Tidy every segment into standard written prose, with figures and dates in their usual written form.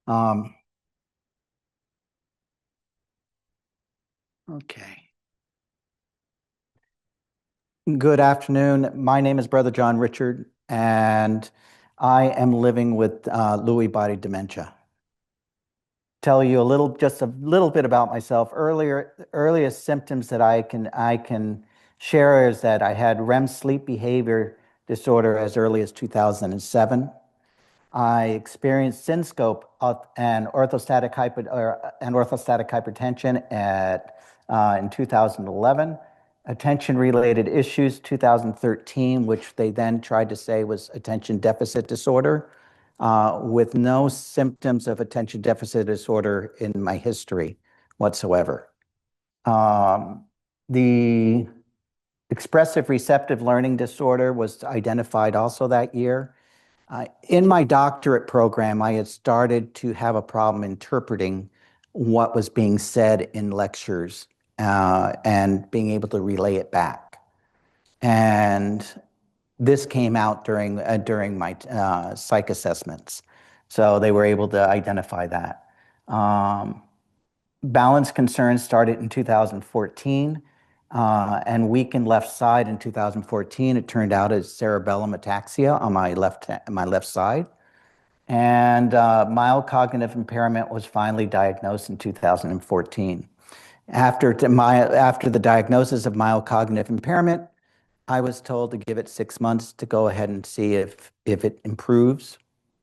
Um, okay. Good afternoon. My name is Brother John-Richard, and I am living with Lewy body dementia. Tell you just a little bit about myself. Earliest symptoms that I can share is that I had REM sleep behavior disorder as early as 2007. I experienced synscope and orthostatic hypertension in 2011. Attention-related issues, 2013, which they then tried to say was attention deficit disorder, with no symptoms of attention deficit disorder in my history whatsoever. The expressive receptive learning disorder was identified also that year. In my doctorate program, I had started to have a problem interpreting what was being said in lectures and being able to relay it back. And this came out during my psych assessments. So they were able to identify that. Balance concerns started in 2014 and weakened left side in 2014. It turned out as cerebellum ataxia on my left side. And mild cognitive impairment was finally diagnosed in 2014. After the diagnosis of mild cognitive impairment, I was told to give it 6 months to go ahead and see if it improves.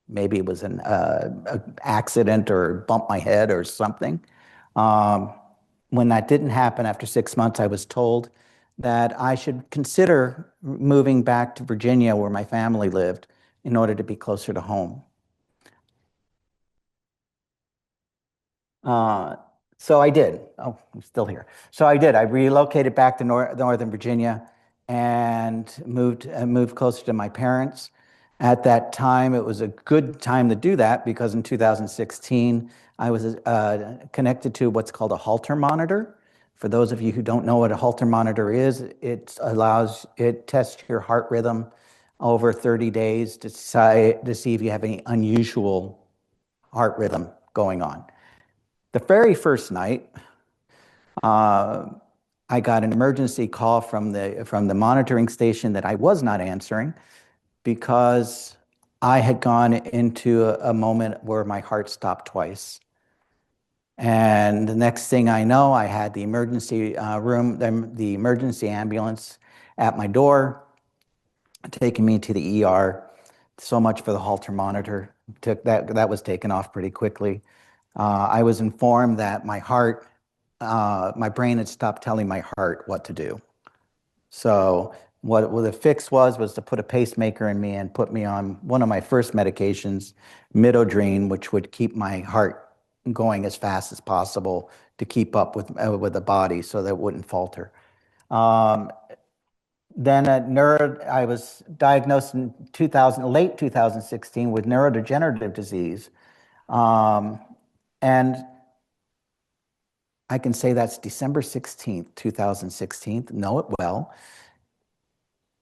Maybe it was an accident or bumped my head or something. When that didn't happen after 6 months, I was told that I should consider moving back to Virginia where my family lived in order to be closer to home. So I did. Oh, I'm still here. So I did. I relocated back to Northern Virginia and moved closer to my parents. At that time, it was a good time to do that because in 2016, I was connected to what's called a Holter monitor. For those of you who don't know what a Holter monitor is, it tests your heart rhythm over 30 days to see if you have any unusual heart rhythm going on. The very first night, I got an emergency call from the monitoring station that I was not answering because I had gone into a moment where my heart stopped twice. And the next thing I know, I had the emergency room, the emergency ambulance at my door, taking me to the ER. So much for the Holter monitor. That was taken off pretty quickly. I was informed that my brain had stopped telling my heart what to do. So what the fix was to put a pacemaker in me and put me on one of my first medications, midodrine, which would keep my heart going as fast as possible to keep up with the body so that it wouldn't falter. Then I was diagnosed in late 2016 with neurodegenerative disease. And I can say that's December 16th, 2016. Know it well.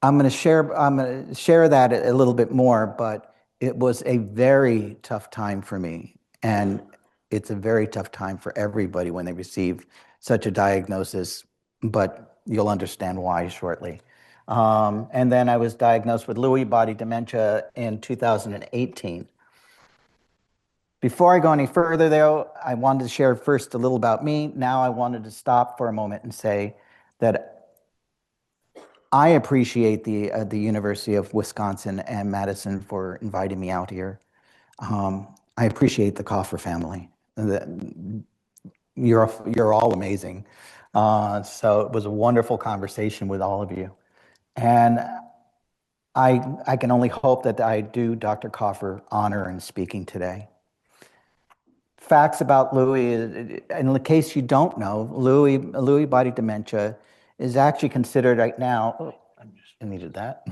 I'm going to share that a little bit more, but it was a very tough time for me. And it's a very tough time for everybody when they receive such a diagnosis, but you'll understand why shortly. And then I was diagnosed with Lewy body dementia in 2018. Before I go any further, though, I wanted to share first a little about me. Now I wanted to stop for a moment and say that I appreciate the University of Wisconsin and Madison for inviting me out here. I appreciate the Kaufer family. You're all amazing. So it was a wonderful conversation with all of you. And I can only hope that I do Dr. Kaufer honor in speaking today. Facts about Lewy, in the case you don't know, Lewy body dementia is actually considered right now, I needed that.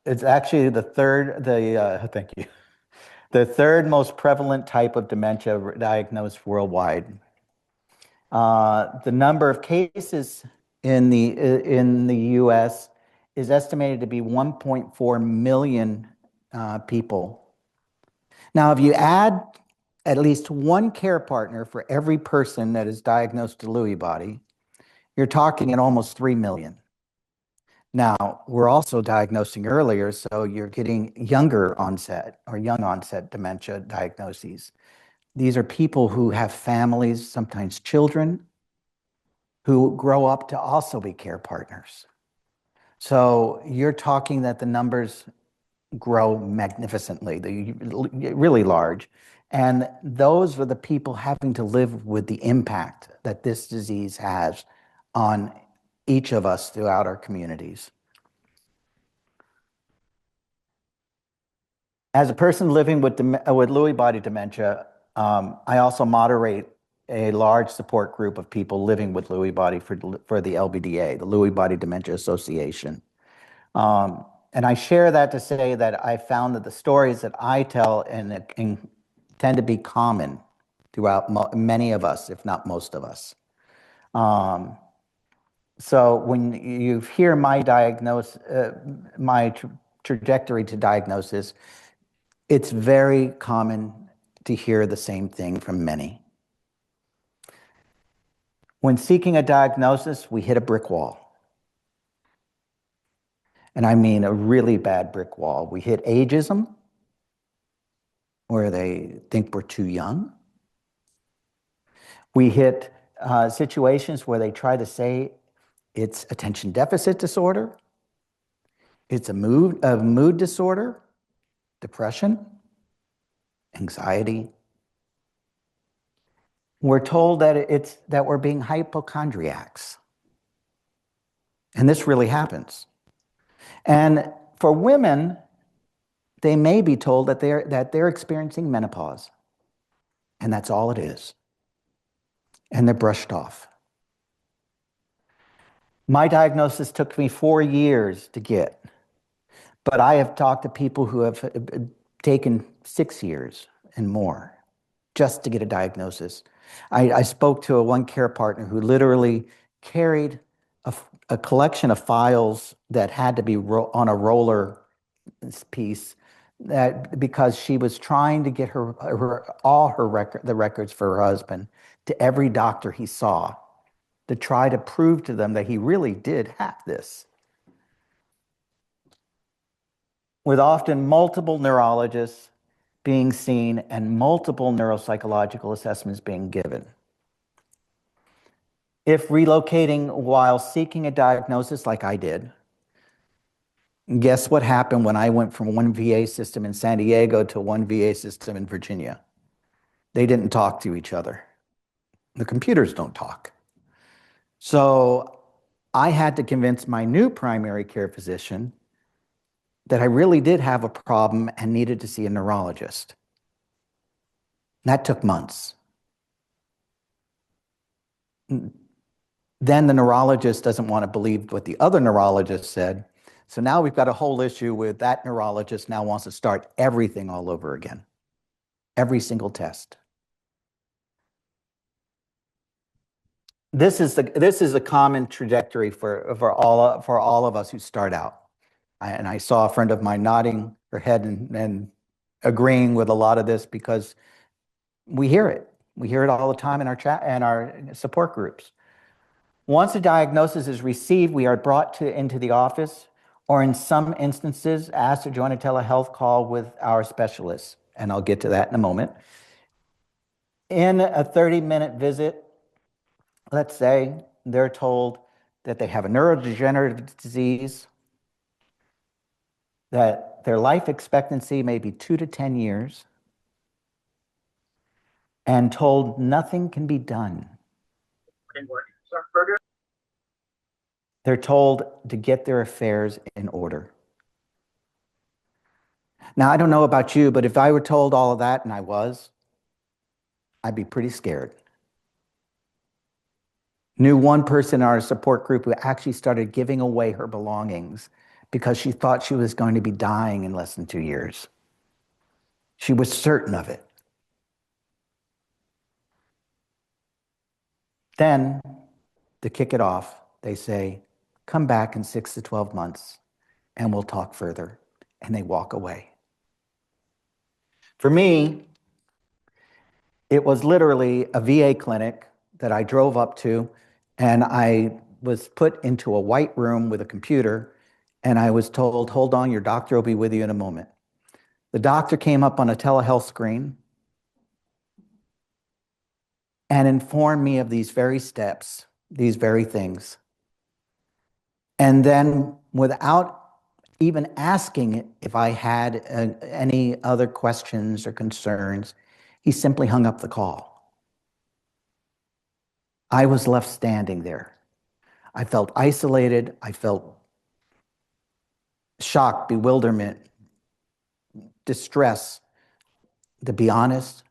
It's actually thank you, the third most prevalent type of dementia diagnosed worldwide. The number of cases in the U.S. is estimated to be 1.4 million people. Now, if you add at least one care partner for every person that is diagnosed with Lewy body, you're talking at almost 3 million. Now, we're also diagnosing earlier, so you're getting younger onset or young onset dementia diagnoses. These are people who have families, sometimes children, who grow up to also be care partners. So you're talking that the numbers grow magnificently, really large. And those are the people having to live with the impact that this disease has on each of us throughout our communities. As a person living with Lewy body dementia, I also moderate a large support group of people living with Lewy body for the LBDA, the Lewy Body Dementia Association. And I share that to say that I found that the stories that I tell and tend to be common throughout many of us, if not most of us. So when you hear my trajectory to diagnosis, it's very common to hear the same thing from many. When seeking a diagnosis, we hit a brick wall. And I mean a really bad brick wall. We hit ageism, where they think we're too young. We hit situations where they try to say it's attention deficit disorder, it's a mood disorder, depression, anxiety. We're told that we're being hypochondriacs. And this really happens. And for women, they may be told that they're experiencing menopause. And that's all it is. And they're brushed off. My diagnosis took me 4 years to get, but I have talked to people who have taken 6 years and more just to get a diagnosis. I spoke to one care partner who literally carried a collection of files that had to be on a roller piece, that because she was trying to get the records for her husband to every doctor he saw to try to prove to them that he really did have this. With often multiple neurologists being seen and multiple neuropsychological assessments being given. If relocating while seeking a diagnosis like I did, guess what happened when I went from one VA system in San Diego to one VA system in Virginia? They didn't talk to each other. The computers don't talk. So I had to convince my new primary care physician that I really did have a problem and needed to see a neurologist. That took months. Then the neurologist doesn't want to believe what the other neurologist said. So now we've got a whole issue with that neurologist now wants to start everything all over again. Every single test. This is a common trajectory for all of us who start out. And I saw a friend of mine nodding her head and agreeing with a lot of this because we hear it. We hear it all the time in our chat and our support groups. Once a diagnosis is received, we are brought into the office, or in some instances, asked to join a telehealth call with our specialists. And I'll get to that in a moment. In a 30-minute visit, let's say they're told that they have a neurodegenerative disease, that their life expectancy may be 2 to 10 years, and told nothing can be done. They're told to get their affairs in order. Now, I don't know about you, but if I were told all of that, and I was, I'd be pretty scared. Knew one person in our support group who actually started giving away her belongings because she thought she was going to be dying in less than 2 years. She was certain of it. Then, to kick it off, they say, come back in 6 to 12 months and we'll talk further. And they walk away. For me, it was literally a VA clinic that I drove up to, and I was put into a white room with a computer, and I was told, hold on, your doctor will be with you in a moment. The doctor came up on a telehealth screen and informed me of these very steps, these very things. And then without even asking if I had any other questions or concerns, he simply hung up the call. I was left standing there. I felt isolated. I felt shock, bewilderment, distress. To be honest,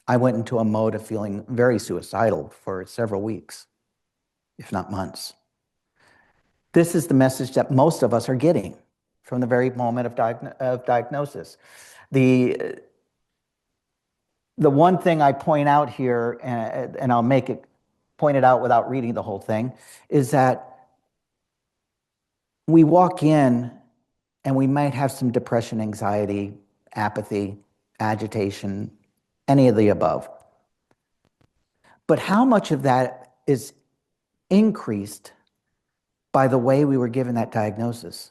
I went into a mode of feeling very suicidal for several weeks, if not months. This is the message that most of us are getting from the very moment of diagnosis. The one thing I point out here, and I'll make it point it out without reading the whole thing, is that we walk in and we might have some depression, anxiety, apathy, agitation, any of the above. But how much of that is increased by the way we were given that diagnosis?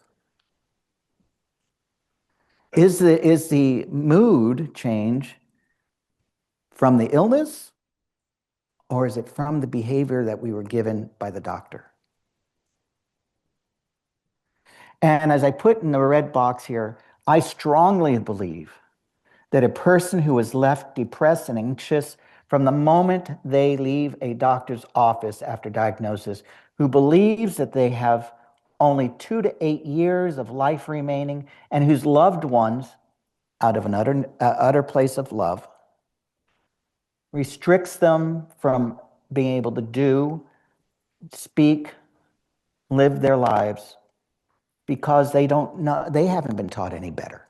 Is the mood change from the illness, or is it from the behavior that we were given by the doctor? And as I put in the red box here, I strongly believe that a person who is left depressed and anxious from the moment they leave a doctor's office after diagnosis, who believes that they have only 2 to 8 years of life remaining, and whose loved ones, out of an utter place of love, restricts them from being able to do, speak, live their lives because they don't know, they haven't been taught any better,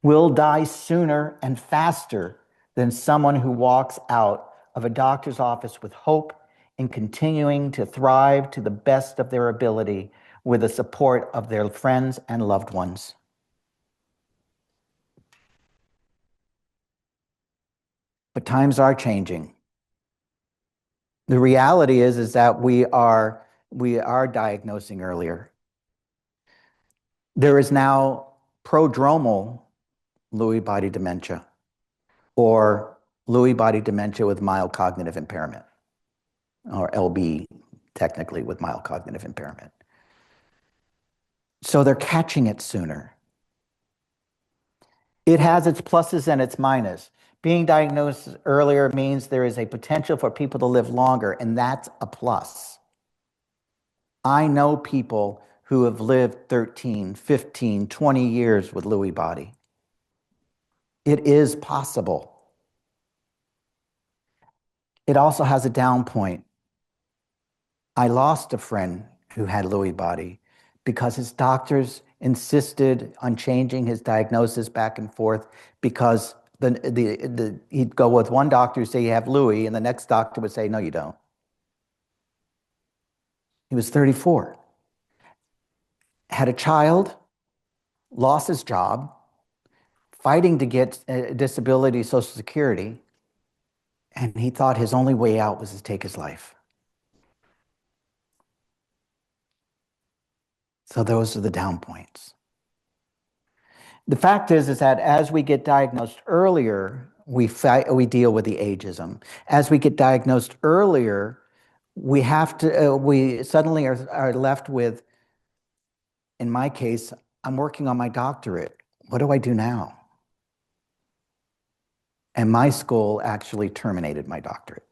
will die sooner and faster than someone who walks out of a doctor's office with hope and continuing to thrive to the best of their ability with the support of their friends and loved ones. But times are changing. The reality is that we are diagnosing earlier. There is now prodromal Lewy body dementia, or Lewy body dementia with mild cognitive impairment, or LB technically with mild cognitive impairment. So they're catching it sooner. It has its pluses and its minuses. Being diagnosed earlier means there is a potential for people to live longer, and that's a plus. I know people who have lived 13, 15, 20 years with Lewy body. It is possible. It also has a down point. I lost a friend who had Lewy body because his doctors insisted on changing his diagnosis back and forth, because he'd go with one doctor say you have Lewy, and the next doctor would say, no, you don't. He was 34, had a child, lost his job, fighting to get disability, Social Security, and he thought his only way out was to take his life. So those are the down points. The fact is that as we get diagnosed earlier, we deal with the ageism. As we get diagnosed earlier, we suddenly are left with, in my case, I'm working on my doctorate. What do I do now? And my school actually terminated my doctorate.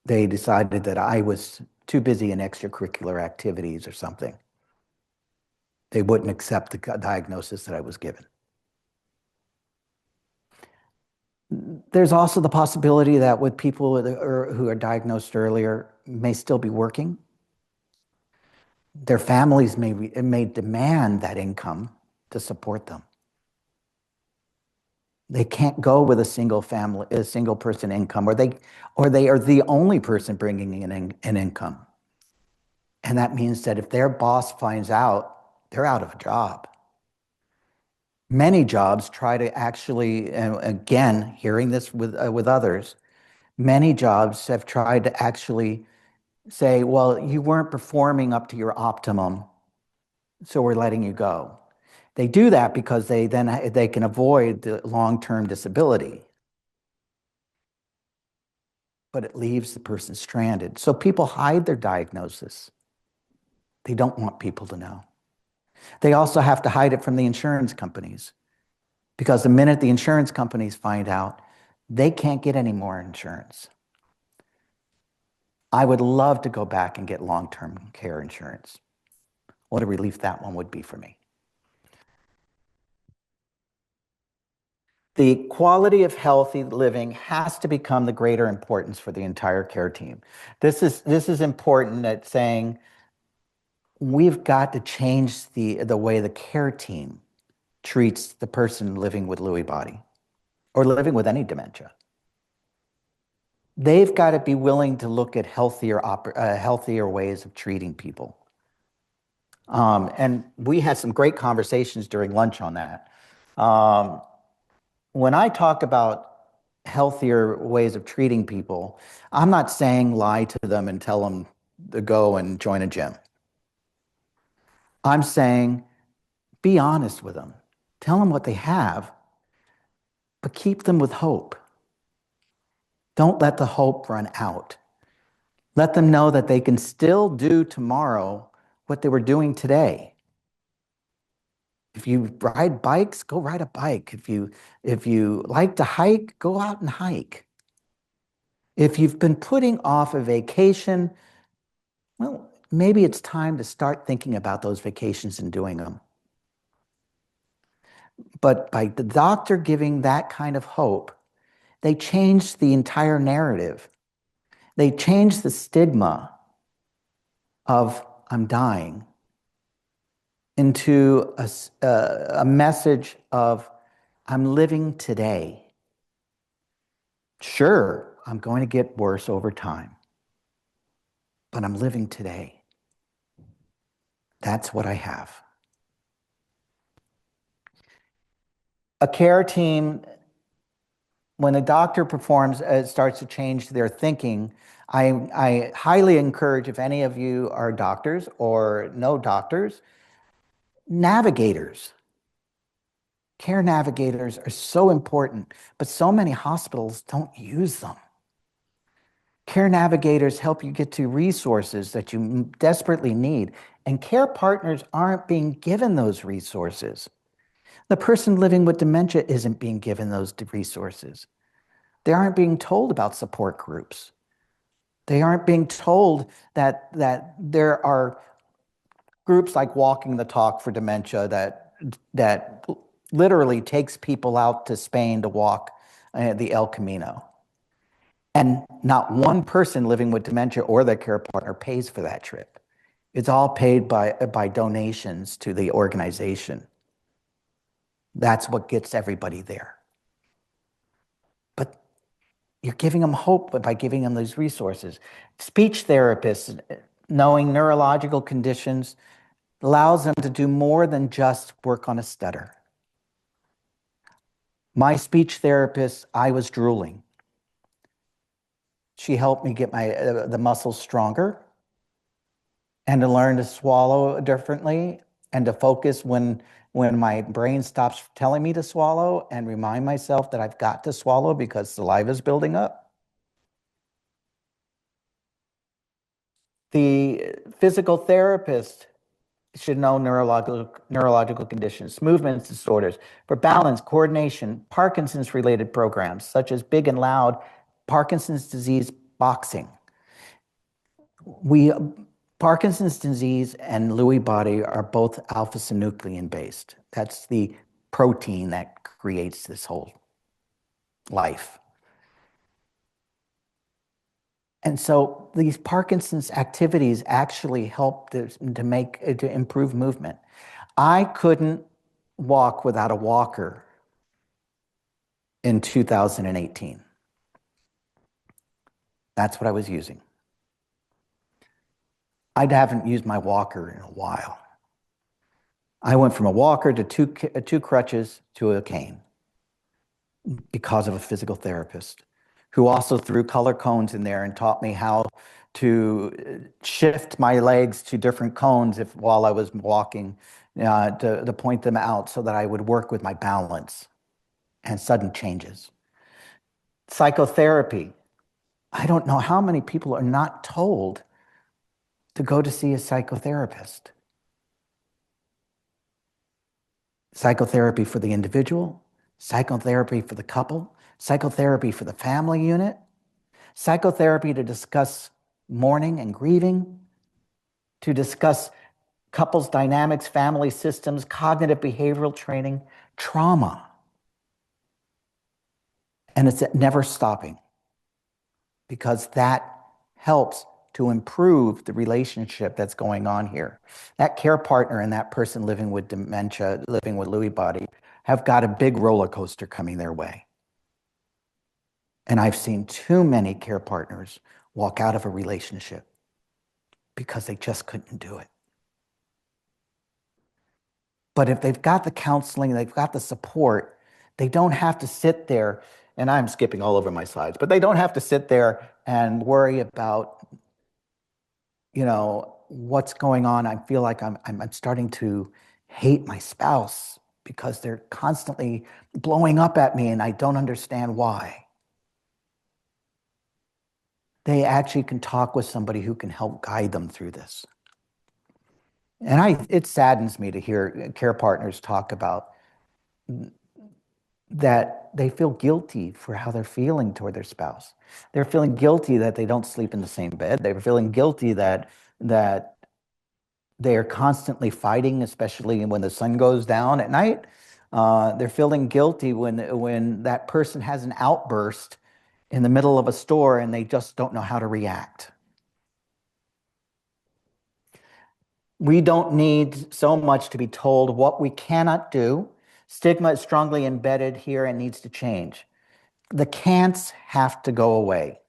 They decided that I was too busy in extracurricular activities or something. They wouldn't accept the diagnosis that I was given. There's also the possibility that with people who are diagnosed earlier may still be working. Their families may demand that income to support them. They can't go with a single person income, or they are the only person bringing in an income. And that means that if their boss finds out, they're out of a job. Many jobs try to actually, and again, hearing this with others, many jobs have tried to actually say, well, you weren't performing up to your optimum, so we're letting you go. They do that because they can avoid the long-term disability, but it leaves the person stranded. So people hide their diagnosis. They don't want people to know. They also have to hide it from the insurance companies, because the minute the insurance companies find out, they can't get any more insurance. I would love to go back and get long-term care insurance. What a relief that one would be for me. The quality of healthy living has to become the greater importance for the entire care team. This is important at saying we've got to change the way the care team treats the person living with Lewy body or living with any dementia. They've got to be willing to look at healthier ways of treating people. And we had some great conversations during lunch on that. When I talk about healthier ways of treating people, I'm not saying lie to them and tell them to go and join a gym. I'm saying be honest with them. Tell them what they have, but keep them with hope. Don't let the hope run out. Let them know that they can still do tomorrow what they were doing today. If you ride bikes, go ride a bike. If you like to hike, go out and hike. If you've been putting off a vacation, well, maybe it's time to start thinking about those vacations and doing them. But by the doctor giving that kind of hope, they change the entire narrative. They change the stigma of I'm dying into a message of I'm living today. Sure, I'm going to get worse over time, but I'm living today. That's what I have. A care team, when a doctor starts to change their thinking, I highly encourage, if any of you are doctors or know doctors, navigators. Care navigators are so important, but so many hospitals don't use them. Care navigators help you get to resources that you desperately need, and care partners aren't being given those resources. The person living with dementia isn't being given those resources. They aren't being told about support groups. They aren't being told that there are groups like Walking the Talk for Dementia that literally takes people out to Spain to walk the El Camino. And not one person living with dementia or their care partner pays for that trip. It's all paid by donations to the organization. That's what gets everybody there. But you're giving them hope by giving them these resources. Speech therapists, knowing neurological conditions, allows them to do more than just work on a stutter. My speech therapist, I was drooling. She helped me get the muscles stronger and to learn to swallow differently and to focus when my brain stops telling me to swallow and remind myself that I've got to swallow because saliva is building up. The physical therapist should know neurological conditions, movement disorders, for balance, coordination, Parkinson's-related programs, such as big and loud Parkinson's disease boxing. Parkinson's disease and Lewy body are both alpha-synuclein based. That's the protein that creates this whole life. And so these Parkinson's activities actually help to improve movement. I couldn't walk without a walker in 2018. That's what I was using. I haven't used my walker in a while. I went from a walker to two crutches to a cane because of a physical therapist who also threw color cones in there and taught me how to shift my legs to different cones while I was walking to point them out so that I would work with my balance and sudden changes. Psychotherapy. I don't know how many people are not told to go to see a psychotherapist. Psychotherapy for the individual, psychotherapy for the couple, psychotherapy for the family unit, psychotherapy to discuss mourning and grieving, to discuss couples dynamics, family systems, cognitive behavioral training, trauma. And it's never stopping because that helps to improve the relationship that's going on here. That care partner and that person living with dementia, living with Lewy body, have got a big roller coaster coming their way. And I've seen too many care partners walk out of a relationship because they just couldn't do it. But if they've got the counseling, they've got the support, they don't have to sit there, and I'm skipping all over my slides, but they don't have to sit there and worry about, what's going on. I feel like I'm starting to hate my spouse because they're constantly blowing up at me and I don't understand why. They actually can talk with somebody who can help guide them through this. And it saddens me to hear care partners talk about that they feel guilty for how they're feeling toward their spouse. They're feeling guilty that they don't sleep in the same bed. They're feeling guilty that they're constantly fighting, especially when the sun goes down at night. They're feeling guilty when that person has an outburst in the middle of a store and they just don't know how to react. We don't need so much to be told what we cannot do. Stigma is strongly embedded here and needs to change. The can'ts have to go away.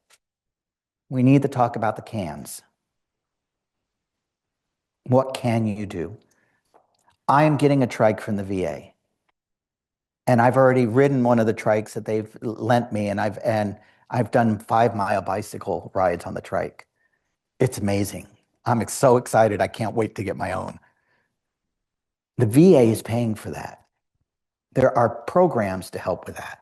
We need to talk about the cans. What can you do? I am getting a trike from the VA. And I've already ridden one of the trikes that they've lent me, and I've done 5-mile bicycle rides on the trike. It's amazing. I'm so excited. I can't wait to get my own. The VA is paying for that. There are programs to help with that.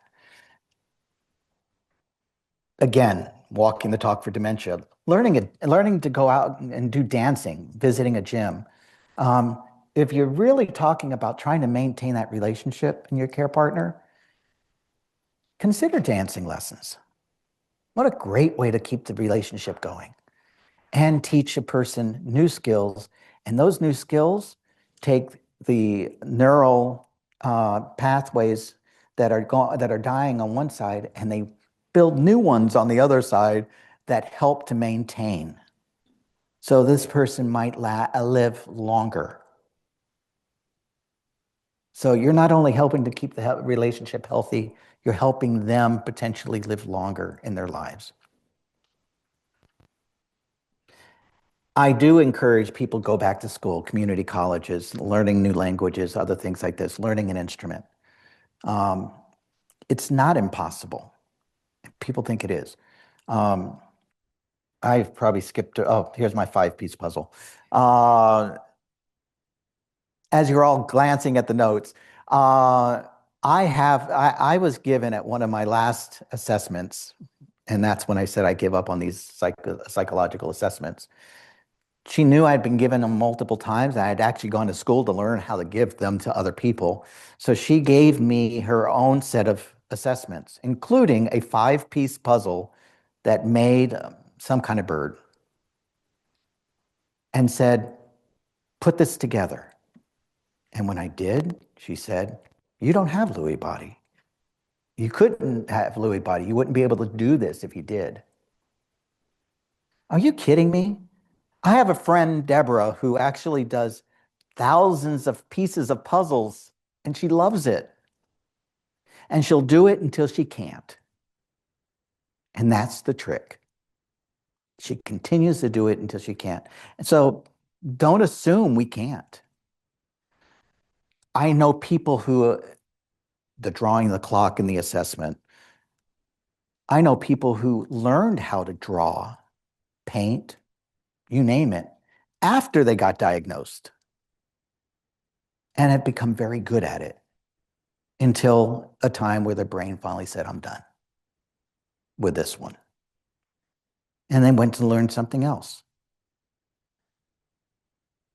Again, walking the talk for dementia, learning to go out and do dancing, visiting a gym. If you're really talking about trying to maintain that relationship in your care partner, consider dancing lessons. What a great way to keep the relationship going and teach a person new skills. And those new skills take the neural pathways that are dying on one side, and they build new ones on the other side that help to maintain. So this person might live longer. So you're not only helping to keep the relationship healthy, you're helping them potentially live longer in their lives. I do encourage people to go back to school, community colleges, learning new languages, other things like this, learning an instrument. It's not impossible. People think it is. I've probably skipped, here's my 5-piece puzzle. As you're all glancing at the notes, I was given at one of my last assessments, and that's when I said I give up on these psychological assessments. She knew I'd been given them multiple times. I had actually gone to school to learn how to give them to other people. So she gave me her own set of assessments, including a 5-piece puzzle that made some kind of bird, and said, put this together. And when I did, she said, you don't have Lewy body. You couldn't have Lewy body. You wouldn't be able to do this if you did. Are you kidding me? I have a friend, Deborah, who actually does thousands of pieces of puzzles, and she loves it. And she'll do it until she can't. And that's the trick. She continues to do it until she can't. And so don't assume we can't. I know people who, the drawing the clock and the assessment, I know people who learned how to draw, paint, you name it, after they got diagnosed and have become very good at it until a time where their brain finally said, I'm done with this one. And then went to learn something else.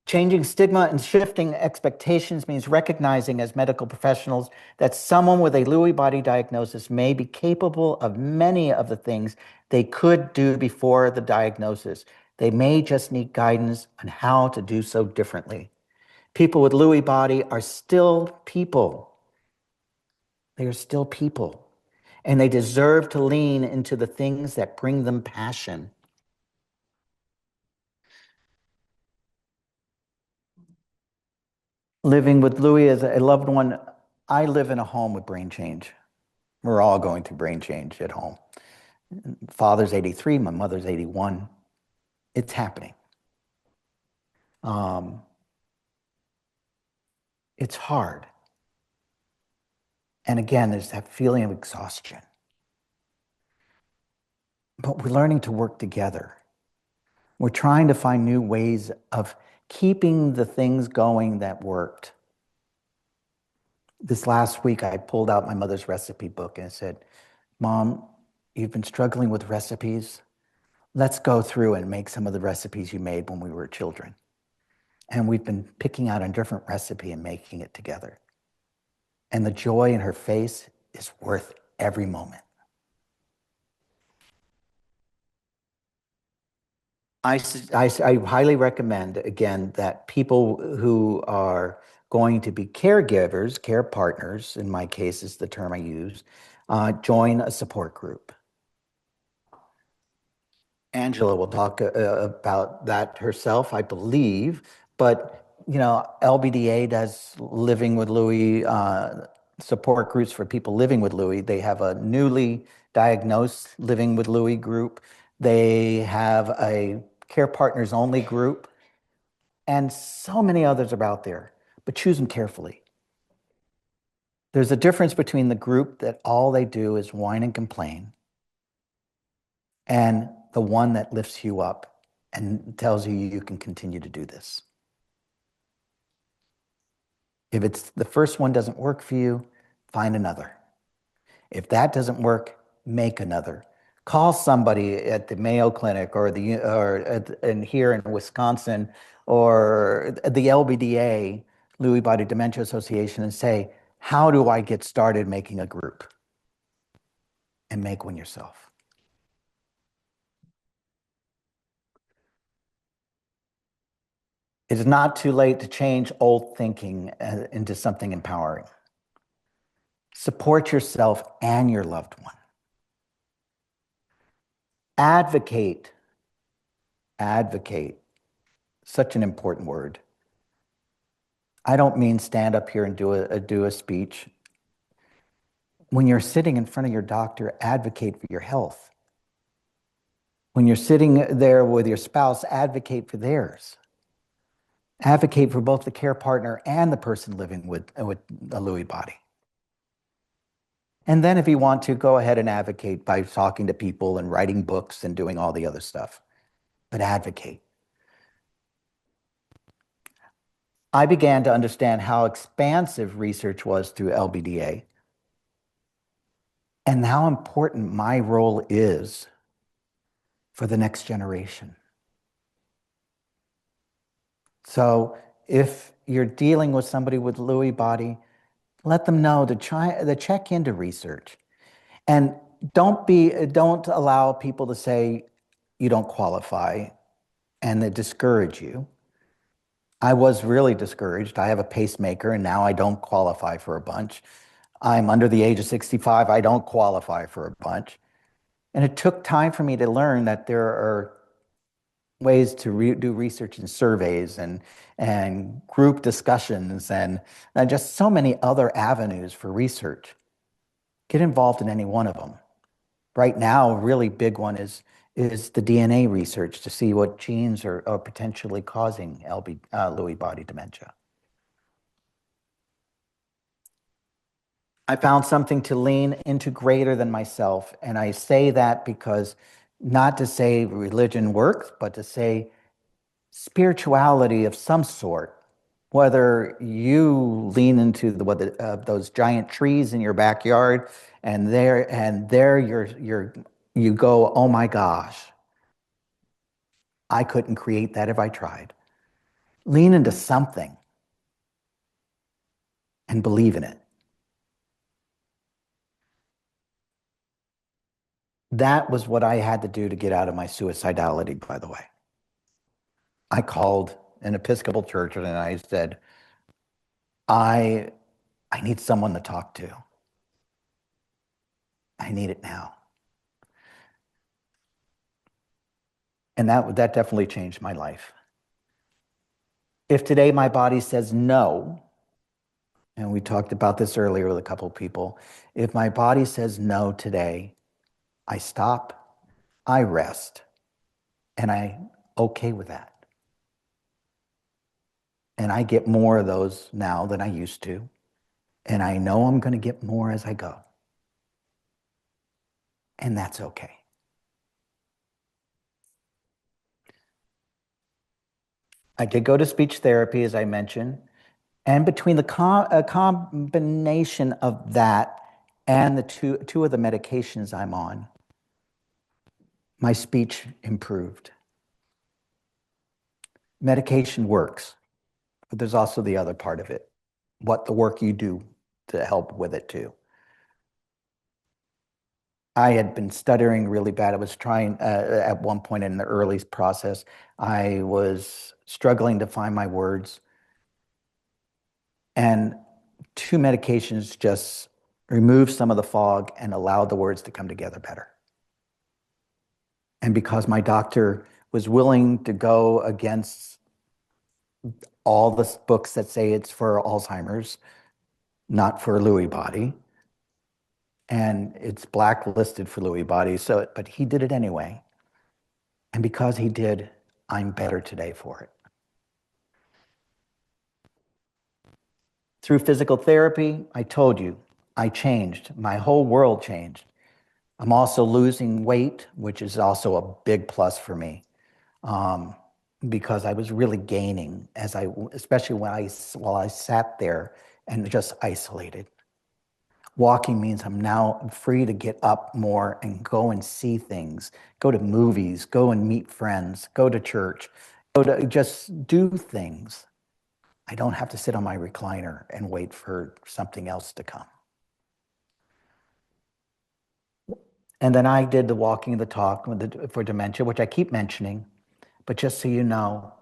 Changing stigma and shifting expectations means recognizing as medical professionals that someone with a Lewy body diagnosis may be capable of many of the things they could do before the diagnosis. They may just need guidance on how to do so differently. People with Lewy body are still people. They are still people, and they deserve to lean into the things that bring them passion. Living with Lewy as a loved one, I live in a home with brain change. We're all going through brain change at home. Father's 83, my mother's 81. It's happening. It's hard. And again, there's that feeling of exhaustion. But we're learning to work together. We're trying to find new ways of keeping the things going that worked. This last week, I pulled out my mother's recipe book and I said, Mom, you've been struggling with recipes. Let's go through and make some of the recipes you made when we were children. And we've been picking out a different recipe and making it together. And the joy in her face is worth every moment. I highly recommend, again, that people who are going to be caregivers, care partners, in my case is the term I use, join a support group. Angela will talk about that herself, I believe, but LBDA does living with Lewy support groups for people living with Lewy. They have a newly diagnosed living with Lewy group. They have a care partners only group, and so many others are out there, but choose them carefully. There's a difference between the group that all they do is whine and complain and the one that lifts you up and tells you you can continue to do this. If it's the first one doesn't work for you, find another. If that doesn't work, make another. Call somebody at the Mayo Clinic or here in Wisconsin or the LBDA, Lewy Body Dementia Association, and say, how do I get started making a group? And make one yourself. It is not too late to change old thinking into something empowering. Support yourself and your loved one. Advocate. Advocate. Such an important word. I don't mean stand up here and do a speech. When you're sitting in front of your doctor, advocate for your health. When you're sitting there with your spouse, advocate for theirs. Advocate for both the care partner and the person living with a Lewy body. And then if you want to, go ahead and advocate by talking to people and writing books and doing all the other stuff. But advocate. I began to understand how expansive research was through LBDA and how important my role is for the next generation. So if you're dealing with somebody with Lewy body, let them know to check into research. And don't allow people to say you don't qualify and they discourage you. I was really discouraged. I have a pacemaker and now I don't qualify for a bunch. I'm under the age of 65. I don't qualify for a bunch. And it took time for me to learn that there are ways to do research and surveys and group discussions and just so many other avenues for research. Get involved in any one of them. Right now, a really big one is the DNA research to see what genes are potentially causing Lewy body dementia. I found something to lean into greater than myself. And I say that because not to say religion works, but to say spirituality of some sort, whether you lean into those giant trees in your backyard and there you go, oh my gosh, I couldn't create that if I tried. Lean into something and believe in it. That was what I had to do to get out of my suicidality, by the way. I called an Episcopal church and I said, I need someone to talk to. I need it now. And that definitely changed my life. If today my body says no, and we talked about this earlier with a couple of people, if my body says no today, I stop, I rest, and I'm okay with that. And I get more of those now than I used to. And I know I'm going to get more as I go. And that's okay. I did go to speech therapy, as I mentioned. And between the combination of that and the two of the medications I'm on, my speech improved. Medication works, but there's also the other part of it, what the work you do to help with it too. I had been stuttering really bad. I was trying, at one point in the early process, I was struggling to find my words. And 2 medications just removed some of the fog and allowed the words to come together better. And because my doctor was willing to go against all the books that say it's for Alzheimer's, not for Lewy body, and it's blacklisted for Lewy body, but he did it anyway. And because he did, I'm better today for it. Through physical therapy, I told you, I changed. My whole world changed. I'm also losing weight, which is also a big plus for me, because I was really gaining especially while I sat there and just isolated. Walking means I'm now free to get up more and go and see things, go to movies, go and meet friends, go to church, go to just do things. I don't have to sit on my recliner and wait for something else to come. And then I did the walking the talk for dementia, which I keep mentioning, but just so you know,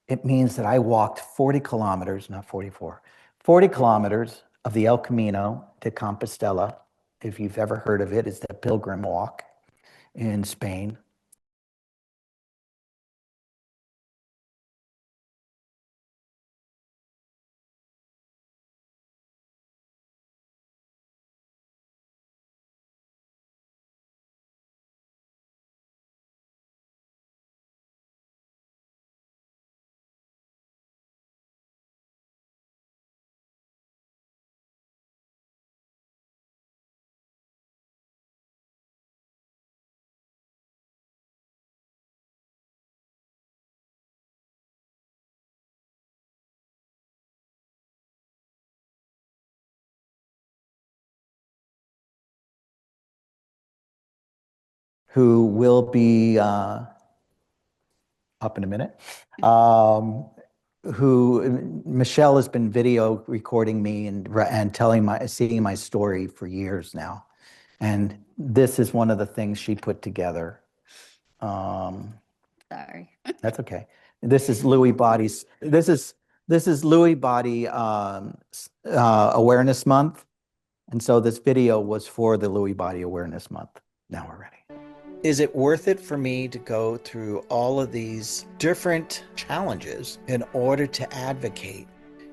it means that I walked 40 kilometers, not 44, 40 kilometers of the El Camino to Compostela. If you've ever heard of it, it's the pilgrim walk in Spain. Who will be up in a minute. Michelle has been video recording me and seeing my story for years now. And this is one of the things she put together. Sorry. That's okay. This is Lewy body's. This is Lewy body awareness month, and so this video was for the Lewy body awareness month. Now we're ready. Is it worth it for me to go through all of these different challenges in order to advocate?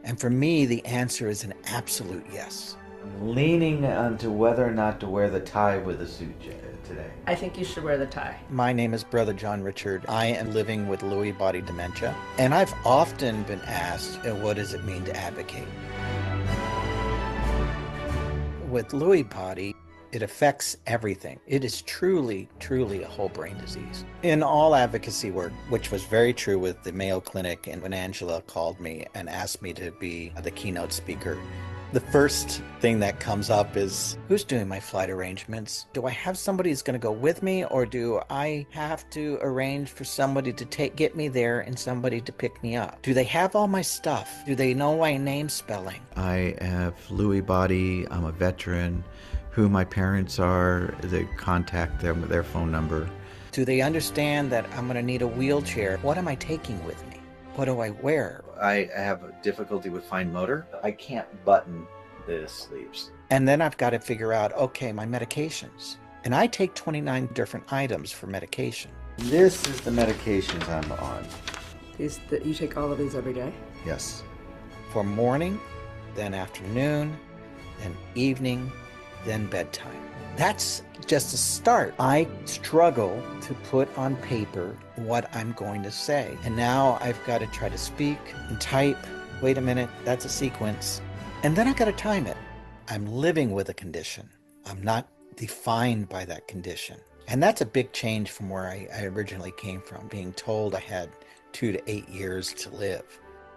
And for me, the answer is an absolute yes. I'm leaning onto whether or not to wear the tie with the suit today. I think you should wear the tie. My name is Brother John-Richard. I am living with Lewy body dementia, and I've often been asked, what does it mean to advocate? With Lewy body, it affects everything. It is truly, truly a whole brain disease. In all advocacy work, which was very true with the Mayo Clinic, and when Angela called me and asked me to be the keynote speaker, the first thing that comes up is, who's doing my flight arrangements? Do I have somebody who's going to go with me, or do I have to arrange for somebody to get me there and somebody to pick me up? Do they have all my stuff? Do they know my name spelling? I have Lewy body. I'm a veteran. Who my parents are, they contact them with their phone number. Do they understand that I'm going to need a wheelchair? What am I taking with me? What do I wear? I have difficulty with fine motor. I can't button the sleeves. And then I've got to figure out, okay, my medications. And I take 29 different items for medication. This is the medications I'm on. You take all of these every day? Yes. For morning, then afternoon, then evening, then bedtime. That's just a start. I struggle to put on paper what I'm going to say. And now I've got to try to speak and type. Wait a minute, that's a sequence. And then I've got to time it. I'm living with a condition. I'm not defined by that condition. And that's a big change from where I originally came from, being told I had 2 to 8 years to live.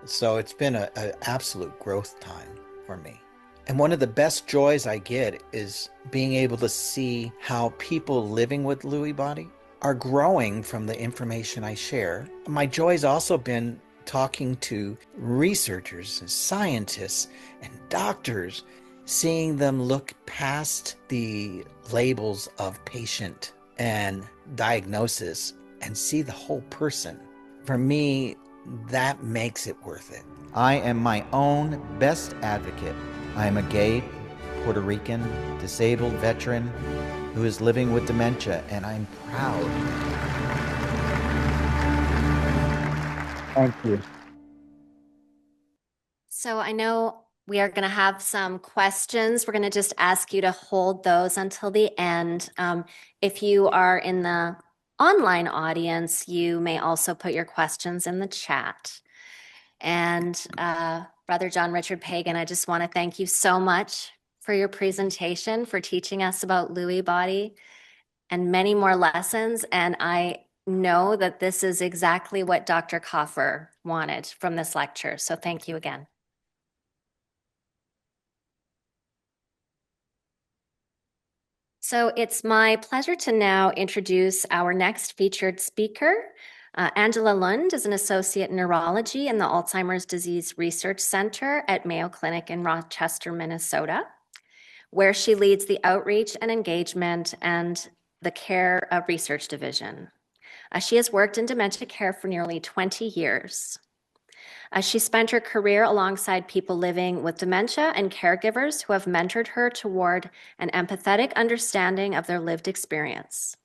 So it's been an absolute growth time for me. And one of the best joys I get is being able to see how people living with Lewy body are growing from the information I share. My joy's also been talking to researchers and scientists and doctors, seeing them look past the labels of patient and diagnosis and see the whole person. For me, that makes it worth it. I am my own best advocate. I am a gay, Puerto Rican, disabled veteran who is living with dementia, and I'm proud. Thank you. So I know we are going to have some questions. We're going to just ask you to hold those until the end. If you are in the online audience, you may also put your questions in the chat. And Brother John-Richard Pagan, I just want to thank you so much for your presentation, for teaching us about Lewy body and many more lessons. And I know that this is exactly what Dr. Kaufer wanted from this lecture. So thank you again. So it's my pleasure to now introduce our next featured speaker. Angela Lunde is an associate in neurology in the Alzheimer's Disease Research Center at Mayo Clinic in Rochester, Minnesota, where she leads the outreach and engagement and the care research division. She has worked in dementia care for nearly 20 years. She spent her career alongside people living with dementia and caregivers who have mentored her toward an empathetic understanding of their lived experience.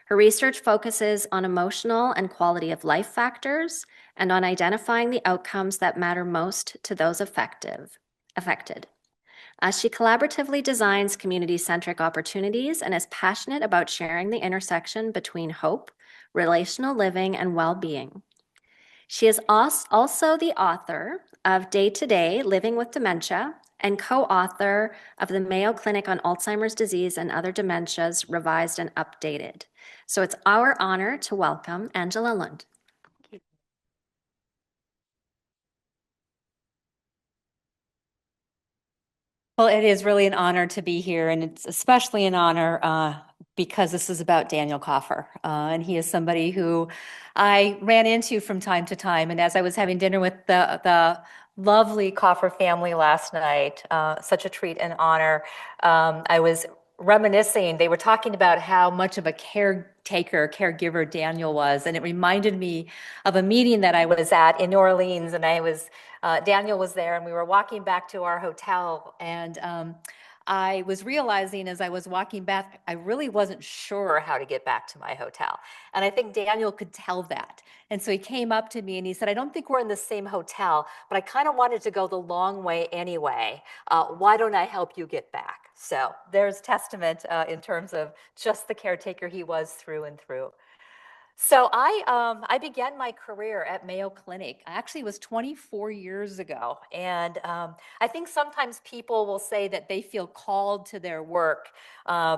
Her research focuses on emotional and quality of life factors and on identifying the outcomes that matter most to those affected. She collaboratively designs community-centric opportunities and is passionate about sharing the intersection between hope, relational living, and well-being. She is also the author of Day to Day, Living with Dementia, and co-author of the Mayo Clinic on Alzheimer's Disease and Other Dementias, Revised and Updated. So it's our honor to welcome Angela Lunde. Well, it is really an honor to be here, and it's especially an honor because this is about Daniel Kaufer, and he is somebody who I ran into from time to time. And as I was having dinner with the lovely Kaufer family last night, such a treat and honor, I was reminiscing. They were talking about how much of a caregiver Daniel was, and it reminded me of a meeting that I was at in New Orleans, and Daniel was there, and we were walking back to our hotel, and I was realizing as I was walking back, I really wasn't sure how to get back to my hotel. And I think Daniel could tell that. And so he came up to me and he said, I don't think we're in the same hotel, but I kind of wanted to go the long way anyway. Why don't I help you get back? So there's testament in terms of just the caretaker he was through and through. So I began my career at Mayo Clinic. Actually, it was 24 years ago. And I think sometimes people will say that they feel called to their work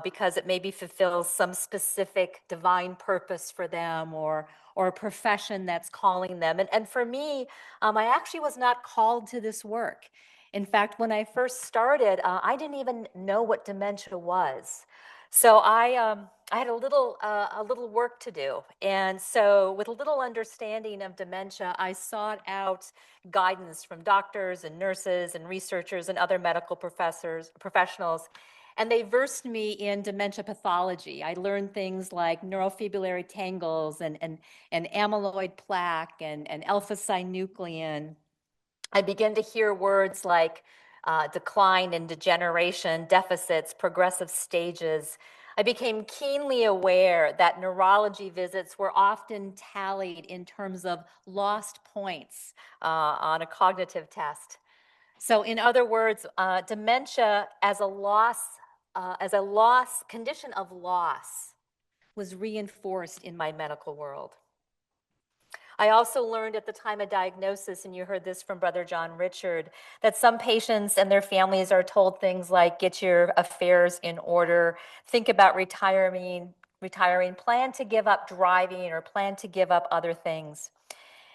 because it maybe fulfills some specific divine purpose for them or a profession that's calling them. And for me, I actually was not called to this work. In fact, when I first started, I didn't even know what dementia was. So I had a little work to do. And so with a little understanding of dementia, I sought out guidance from doctors and nurses and researchers and other medical professionals. And they versed me in dementia pathology. I learned things like neurofibrillary tangles and amyloid plaque and alpha-synuclein. I began to hear words like decline and degeneration, deficits, progressive stages. I became keenly aware that neurology visits were often tallied in terms of lost points on a cognitive test. So in other words, dementia as a condition of loss was reinforced in my medical world. I also learned at the time of diagnosis, and you heard this from Brother John-Richard, that some patients and their families are told things like, get your affairs in order, think about retiring, plan to give up driving or plan to give up other things.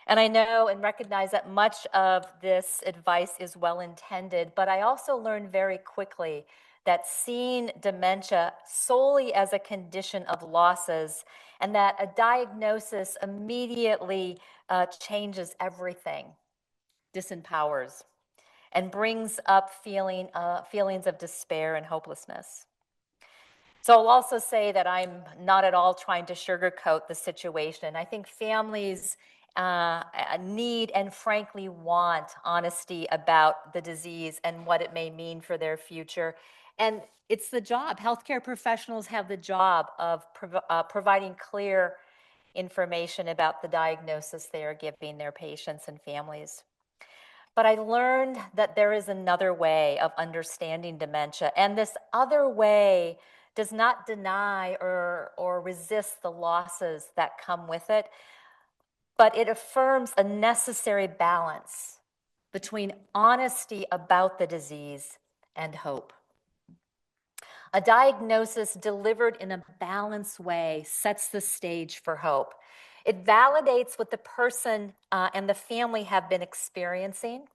And I know and recognize that much of this advice is well-intended, but I also learned very quickly that seeing dementia solely as a condition of losses and that a diagnosis immediately changes everything, disempowers, and brings up feelings of despair and hopelessness. So I'll also say that I'm not at all trying to sugarcoat the situation. I think families need and frankly want honesty about the disease and what it may mean for their future. And it's the job. Healthcare professionals have the job of providing clear information about the diagnosis they are giving their patients and families. But I learned that there is another way of understanding dementia, and this other way does not deny or resist the losses that come with it, but it affirms a necessary balance between honesty about the disease and hope. A diagnosis delivered in a balanced way sets the stage for hope. It validates what the person and the family have been experiencing.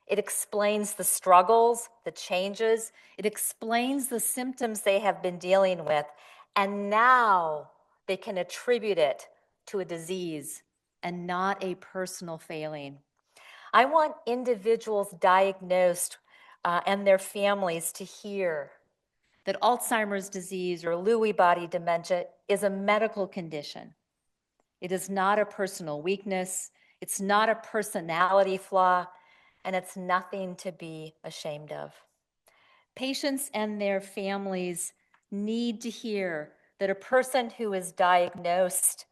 It explains the struggles, the changes. It explains the symptoms they have been dealing with. And now they can attribute it to a disease and not a personal failing. I want individuals diagnosed and their families to hear that Alzheimer's disease or Lewy body dementia is a medical condition. It is not a personal weakness. It's not a personality flaw, and it's nothing to be ashamed of. Patients and their families need to hear that a person who is diagnosed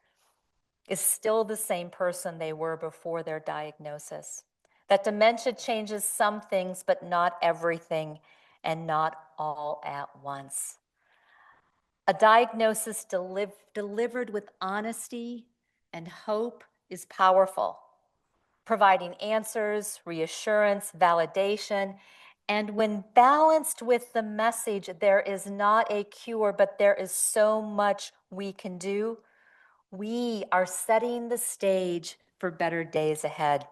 is still the same person they were before their diagnosis. That dementia changes some things, but not everything, and not all at once. A diagnosis delivered with honesty and hope is powerful, providing answers, reassurance, validation, and when balanced with the message, there is not a cure, but there is so much we can do, we are setting the stage for better days ahead.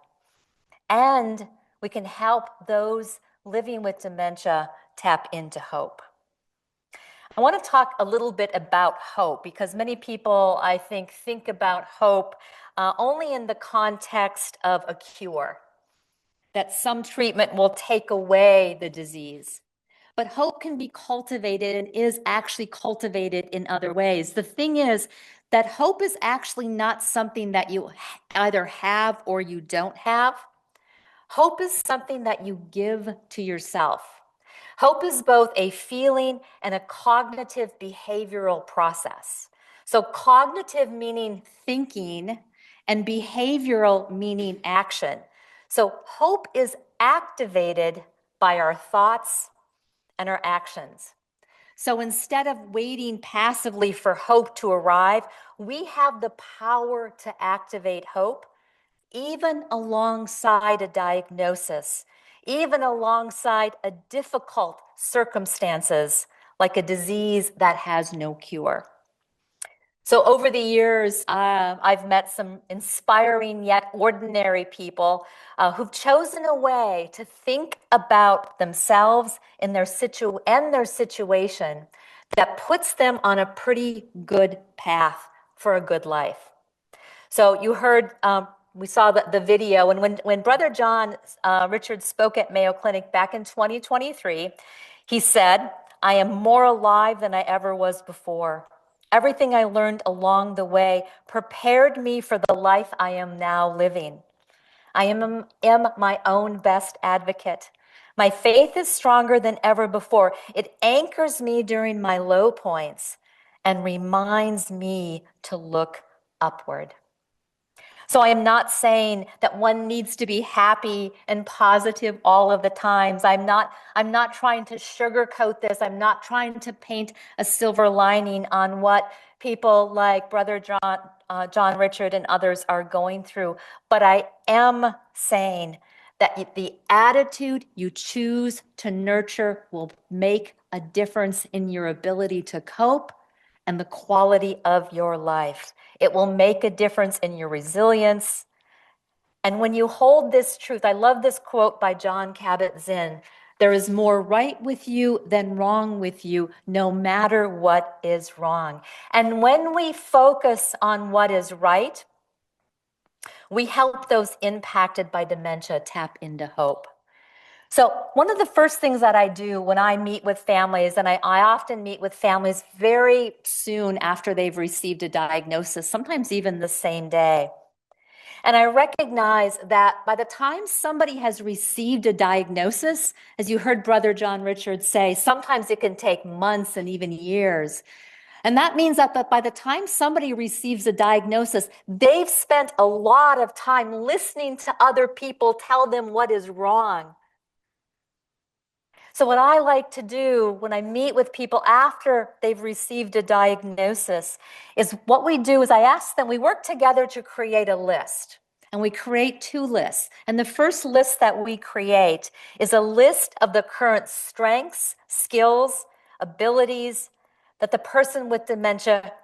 And we can help those living with dementia tap into hope. I want to talk a little bit about hope because many people, I think about hope only in the context of a cure, that some treatment will take away the disease. But hope can be cultivated and is actually cultivated in other ways. The thing is that hope is actually not something that you either have or you don't have. Hope is something that you give to yourself. Hope is both a feeling and a cognitive behavioral process. So cognitive meaning thinking and behavioral meaning action. So hope is activated by our thoughts and our actions. So instead of waiting passively for hope to arrive, we have the power to activate hope, even alongside a diagnosis, even alongside a difficult circumstances like a disease that has no cure. So over the years, I've met some inspiring yet ordinary people who've chosen a way to think about themselves and their situation that puts them on a pretty good path for a good life. So you heard, we saw the video, and when Brother John-Richard spoke at Mayo Clinic back in 2023, he said, "I am more alive than I ever was before. Everything I learned along the way prepared me for the life I am now living. I am my own best advocate. My faith is stronger than ever before. It anchors me during my low points and reminds me to look upward." So I am not saying that one needs to be happy and positive all of the times. I'm not trying to sugarcoat this. I'm not trying to paint a silver lining on what people like Brother John-Richard and others are going through. But I am saying that the attitude you choose to nurture will make a difference in your ability to cope and the quality of your life. It will make a difference in your resilience. And when you hold this truth, I love this quote by John Kabat-Zinn, "There is more right with you than wrong with you, no matter what is wrong." And when we focus on what is right, we help those impacted by dementia tap into hope. So one of the first things that I do when I meet with families, and I often meet with families very soon after they've received a diagnosis, sometimes even the same day. And I recognize that by the time somebody has received a diagnosis, as you heard Brother John-Richard say, sometimes it can take months and even years. And that means that by the time somebody receives a diagnosis, they've spent a lot of time listening to other people tell them what is wrong. So what I like to do when I meet with people after they've received a diagnosis is what we do is I ask them, we work together to create a list. And we create two lists. And the first list that we create is a list of the current strengths, skills, abilities that the person with dementia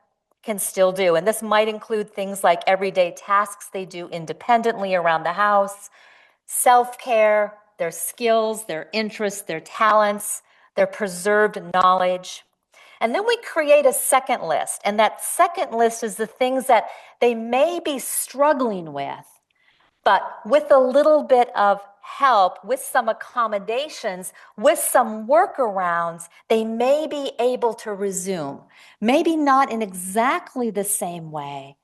can still do. And this might include things like everyday tasks they do independently around the house, self-care, their skills, their interests, their talents, their preserved knowledge. And then we create a second list. And that second list is the things that they may be struggling with. But with a little bit of help, with some accommodations, with some workarounds, they may be able to resume. Maybe not in exactly the same way,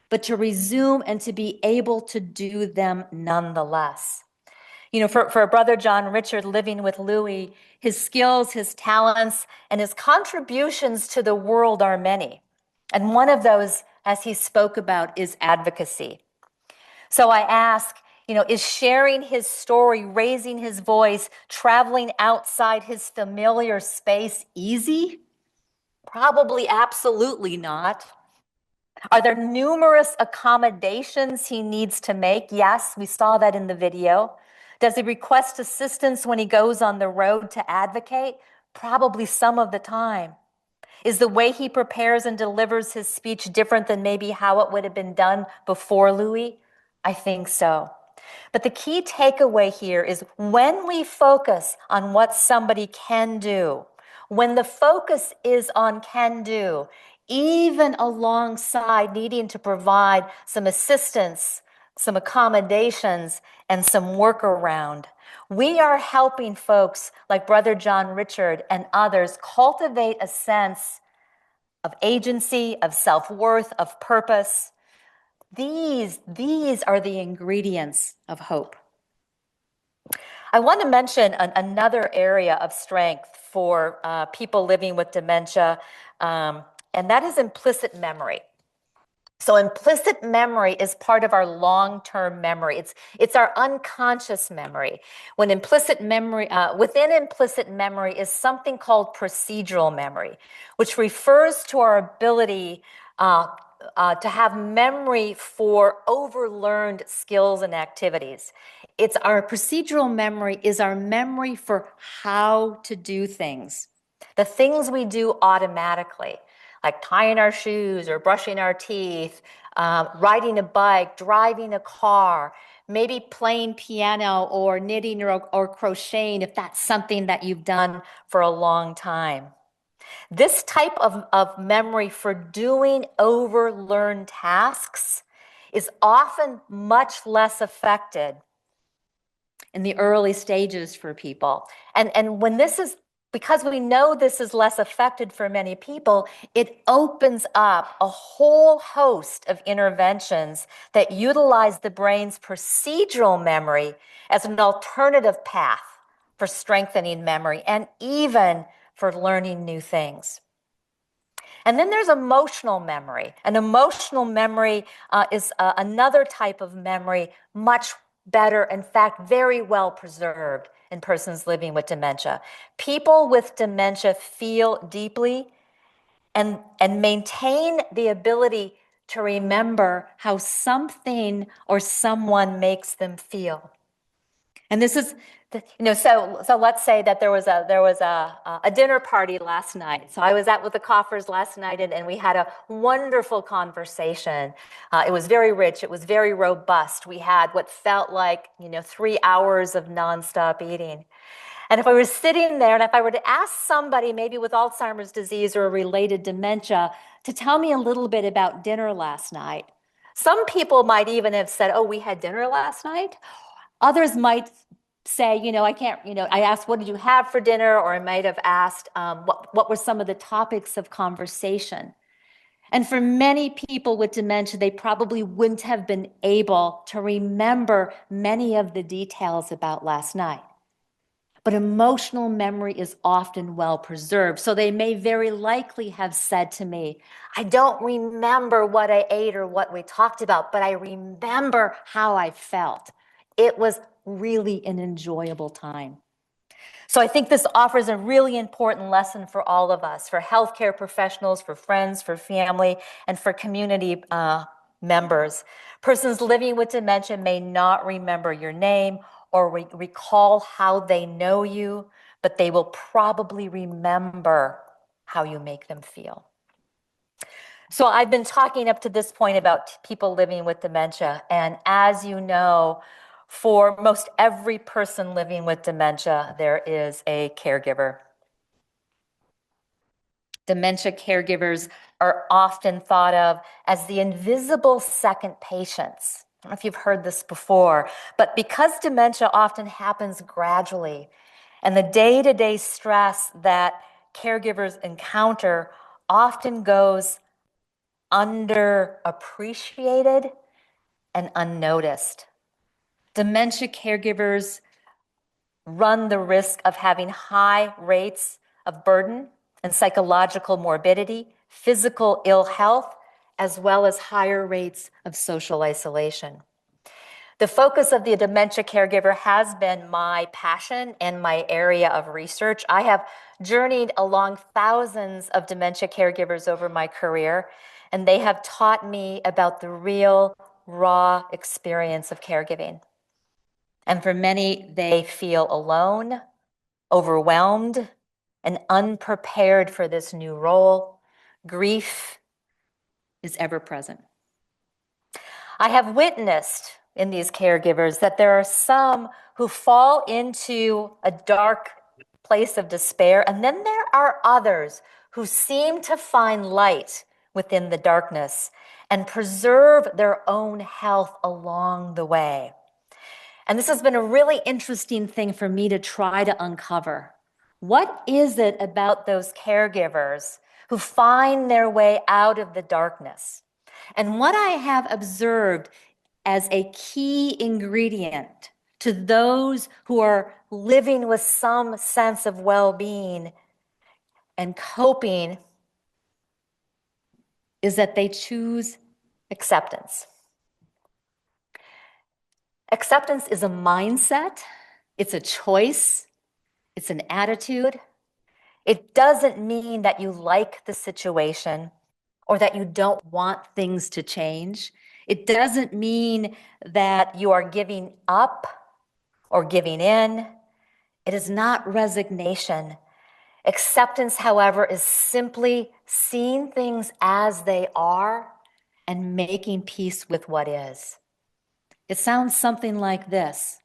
but to resume and to be able to do them nonetheless. You know, for Brother John-Richard living with Lewy, his skills, his talents, and his contributions to the world are many. And one of those, as he spoke about, is advocacy. So I ask, you know, is sharing his story, raising his voice, traveling outside his familiar space easy? Probably absolutely not. Are there numerous accommodations he needs to make? Yes, we saw that in the video. Does he request assistance when he goes on the road to advocate? Probably some of the time. Is the way he prepares and delivers his speech different than maybe how it would have been done before Lewy? I think so. But the key takeaway here is when we focus on what somebody can do, when the focus is on can do, even alongside needing to provide some assistance, some accommodations, and some workaround, we are helping folks like Brother John-Richard and others cultivate a sense of agency, of self-worth, of purpose. These are the ingredients of hope. I want to mention another area of strength for people living with dementia, and that is implicit memory. So implicit memory is part of our long-term memory. It's our unconscious memory. When implicit memory, within implicit memory is something called procedural memory, which refers to our ability to have memory for overlearned skills and activities. It's our procedural memory is our memory for how to do things, the things we do automatically, like tying our shoes or brushing our teeth, riding a bike, driving a car, maybe playing piano or knitting or crocheting if that's something that you've done for a long time. This type of memory for doing overlearned tasks is often much less affected in the early stages for people. And when this is, because we know this is less affected for many people, it opens up a whole host of interventions that utilize the brain's procedural memory as an alternative path for strengthening memory and even for learning new things. And then there's emotional memory. And emotional memory is another type of memory, much better, in fact, very well preserved in persons living with dementia. People with dementia feel deeply and maintain the ability to remember how something or someone makes them feel. And this is, so let's say that there was a dinner party last night. So I was out with the Kaufers last night, and we had a wonderful conversation. It was very rich. It was very robust. We had what felt like 3 hours of nonstop eating. And if I was sitting there, and if I were to ask somebody maybe with Alzheimer's disease or a related dementia to tell me a little bit about dinner last night, some people might even have said, "Oh, we had dinner last night." Others might say, I asked, "What did you have for dinner?" Or I might have asked, what were some of the topics of conversation? And for many people with dementia, they probably wouldn't have been able to remember many of the details about last night. But emotional memory is often well preserved. So they may very likely have said to me, "I don't remember what I ate or what we talked about, but I remember how I felt. It was really an enjoyable time." So I think this offers a really important lesson for all of us, for healthcare professionals, for friends, for family, and for community members. Persons living with dementia may not remember your name or recall how they know you, but they will probably remember how you make them feel. So I've been talking up to this point about people living with dementia, and as you know, for most every person living with dementia, there is a caregiver. Dementia caregivers are often thought of as the invisible second patients. I don't know if you've heard this before, but because dementia often happens gradually, and the day-to-day stress that caregivers encounter often goes underappreciated and unnoticed. Dementia caregivers run the risk of having high rates of burden and psychological morbidity, physical ill health, as well as higher rates of social isolation. The focus of the dementia caregiver has been my passion and my area of research. I have journeyed along thousands of dementia caregivers over my career, and they have taught me about the real, raw experience of caregiving. And for many, they feel alone, overwhelmed, and unprepared for this new role. Grief is ever present. I have witnessed in these caregivers that there are some who fall into a dark place of despair, and then there are others who seem to find light within the darkness and preserve their own health along the way. And this has been a really interesting thing for me to try to uncover. What is it about those caregivers who find their way out of the darkness? And what I have observed as a key ingredient to those who are living with some sense of well-being and coping is that they choose Acceptance. Acceptance is a mindset, it's a choice, it's an attitude. It doesn't mean that you like the situation or that you don't want things to change. It doesn't mean that you are giving up or giving in. It is not resignation. Acceptance, however, is simply seeing things as they are and making peace with what is. It sounds something like this.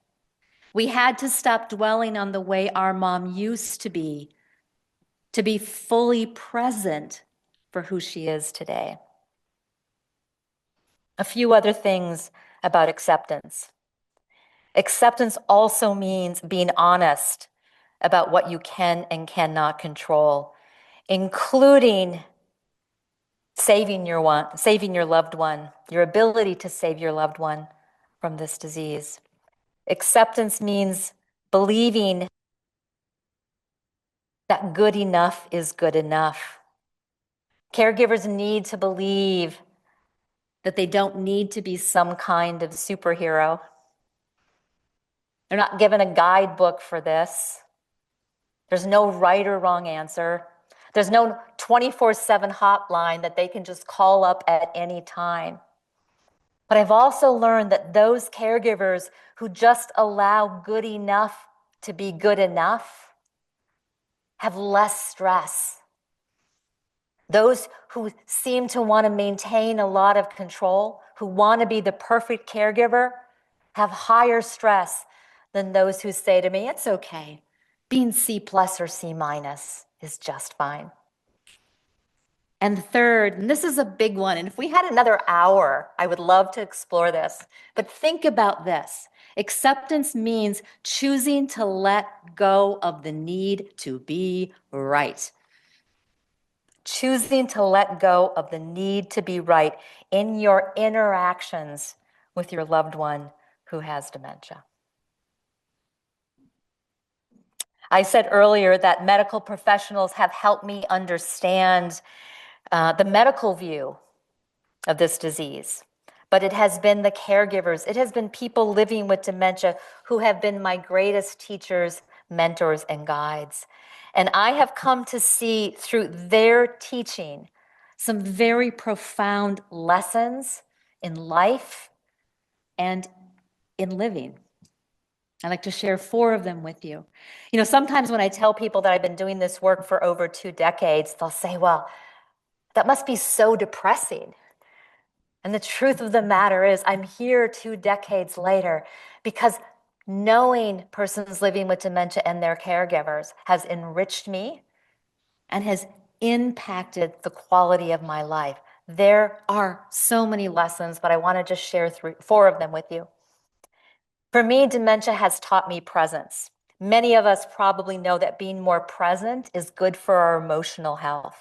We had to stop dwelling on the way our mom used to be fully present for who she is today. A few other things about acceptance. Acceptance also means being honest about what you can and cannot control, including saving your loved one, your ability to save your loved one from this disease. Acceptance means believing that good enough is good enough. Caregivers need to believe that they don't need to be some kind of superhero. They're not given a guidebook for this. There's no right or wrong answer. There's no 24/7 hotline that they can just call up at any time. But I've also learned that those caregivers who just allow good enough to be good enough have less stress. Those who seem to want to maintain a lot of control, who want to be the perfect caregiver, have higher stress than those who say to me, it's okay. Being C+ or C- is just fine. And third, and this is a big one, and if we had another hour, I would love to explore this, but think about this. Acceptance means choosing to let go of the need to be right. Choosing to let go of the need to be right in your interactions with your loved one who has dementia. I said earlier that medical professionals have helped me understand the medical view of this disease, but it has been the caregivers, it has been people living with dementia who have been my greatest teachers, mentors, and guides. And I have come to see through their teaching some very profound lessons in life and in living. I'd like to share 4 of them with you. You know, sometimes when I tell people that I've been doing this work for over 2 decades, they'll say, well, that must be so depressing. And the truth of the matter is I'm here 2 decades later because knowing persons living with dementia and their caregivers has enriched me and has impacted the quality of my life. There are so many lessons, but I want to just share 4 of them with you. For me, dementia has taught me presence. Many of us probably know that being more present is good for our emotional health.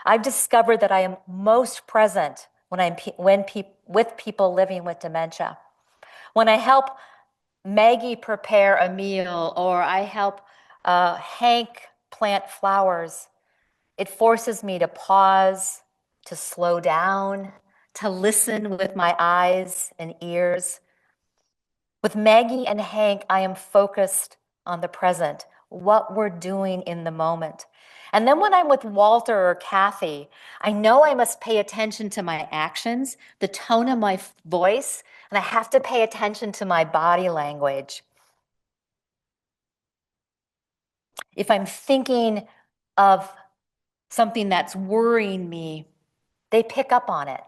I've discovered that I am most present with people living with dementia. When I help Maggie prepare a meal or I help Hank plant flowers, it forces me to pause, to slow down, to listen with my eyes and ears. With Maggie and Hank, I am focused on the present, what we're doing in the moment. And then when I'm with Walter or Kathy, I know I must pay attention to my actions, the tone of my voice, and I have to pay attention to my body language. If I'm thinking of something that's worrying me, they pick up on it.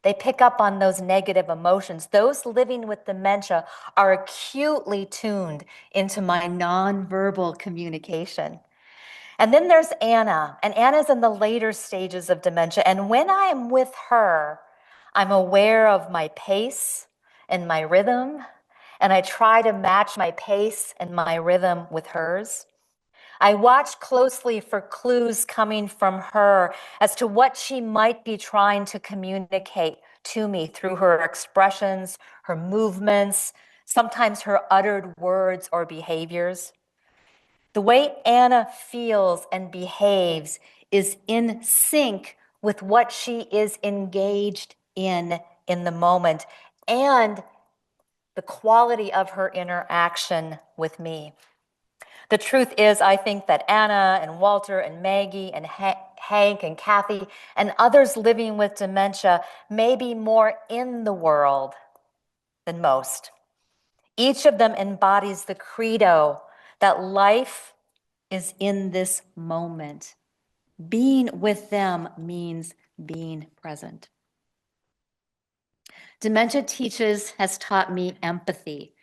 They pick up on those negative emotions. Those living with dementia are acutely tuned into my nonverbal communication. And then there's Anna, and Anna's in the later stages of dementia. And when I am with her, I'm aware of my pace and my rhythm, and I try to match my pace and my rhythm with hers. I watch closely for clues coming from her as to what she might be trying to communicate to me through her expressions, her movements, sometimes her uttered words or behaviors. The way Anna feels and behaves is in sync with what she is engaged in in the moment and the quality of her interaction with me. The truth is, I think that Anna and Walter and Maggie and Hank and Kathy and others living with dementia may be more in the world than most. Each of them embodies the credo that life is in this moment. Being with them means being present. Dementia has taught me empathy.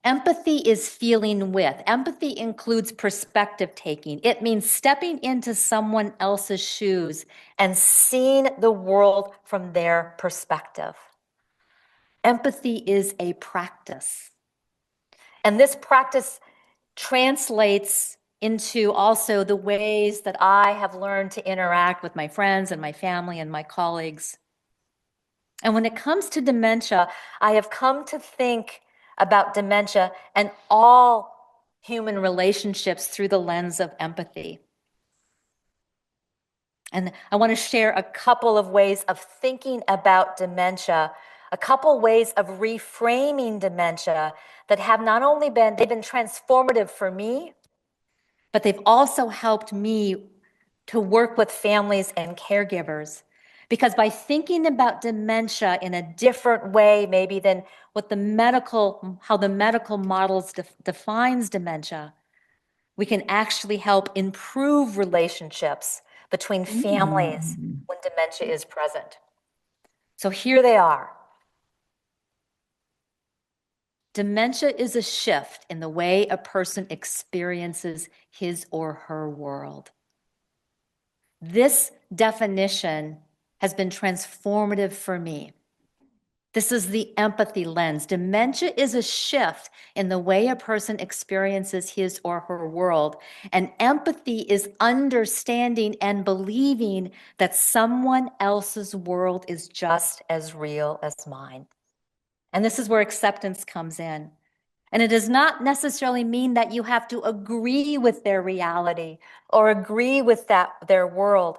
Empathy is feeling with. Empathy includes perspective taking. It means stepping into someone else's shoes and seeing the world from their perspective. Empathy is a practice. And this practice translates into also the ways that I have learned to interact with my friends and my family and my colleagues. And when it comes to dementia, I have come to think about dementia and all human relationships through the lens of empathy. And I want to share a couple of ways of thinking about dementia, a couple ways of reframing dementia that have not only they've been transformative for me, but they've also helped me to work with families and caregivers. Because by thinking about dementia in a different way, maybe than what how the medical models defines dementia, we can actually help improve relationships between families when dementia is present. So here they are. Dementia is a shift in the way a person experiences his or her world. This definition has been transformative for me. This is the empathy lens. Dementia is a shift in the way a person experiences his or her world. And empathy is understanding and believing that someone else's world is just as real as mine. And this is where acceptance comes in. And it does not necessarily mean that you have to agree with their reality or agree with their world.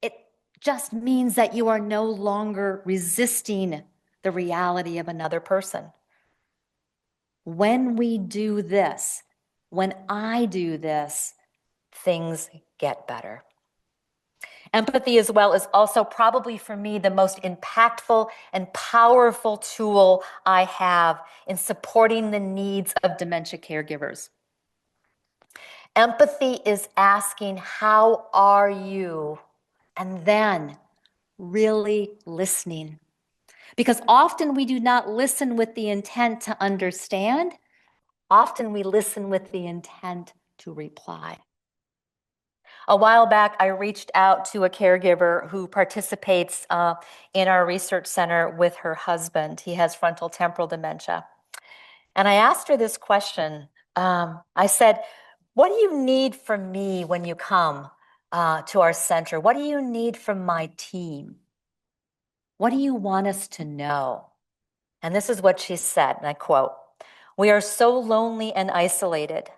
It just means that you are no longer resisting the reality of another person. When we do this, when I do this, things get better. Empathy as well is also probably for me the most impactful and powerful tool I have in supporting the needs of dementia caregivers. Empathy is asking, how are you? And then really listening. Because often we do not listen with the intent to understand. Often we listen with the intent to reply. A while back, I reached out to a caregiver who participates in our research center with her husband. He has frontal temporal dementia. And I asked her this question. I said, what do you need from me when you come to our center? What do you need from my team? What do you want us to know? And this is what she said, and I quote, "We are so lonely and isolated.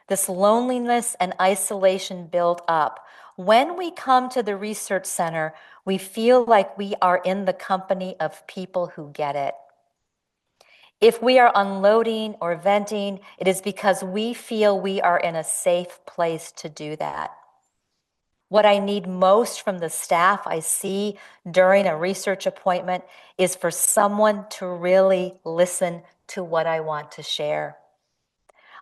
This loneliness and isolation build up. When we come to the research center, we feel like we are in the company of people who get it. If we are unloading or venting, it is because we feel we are in a safe place to do that. What I need most from the staff I see during a research appointment is for someone to really listen to what I want to share.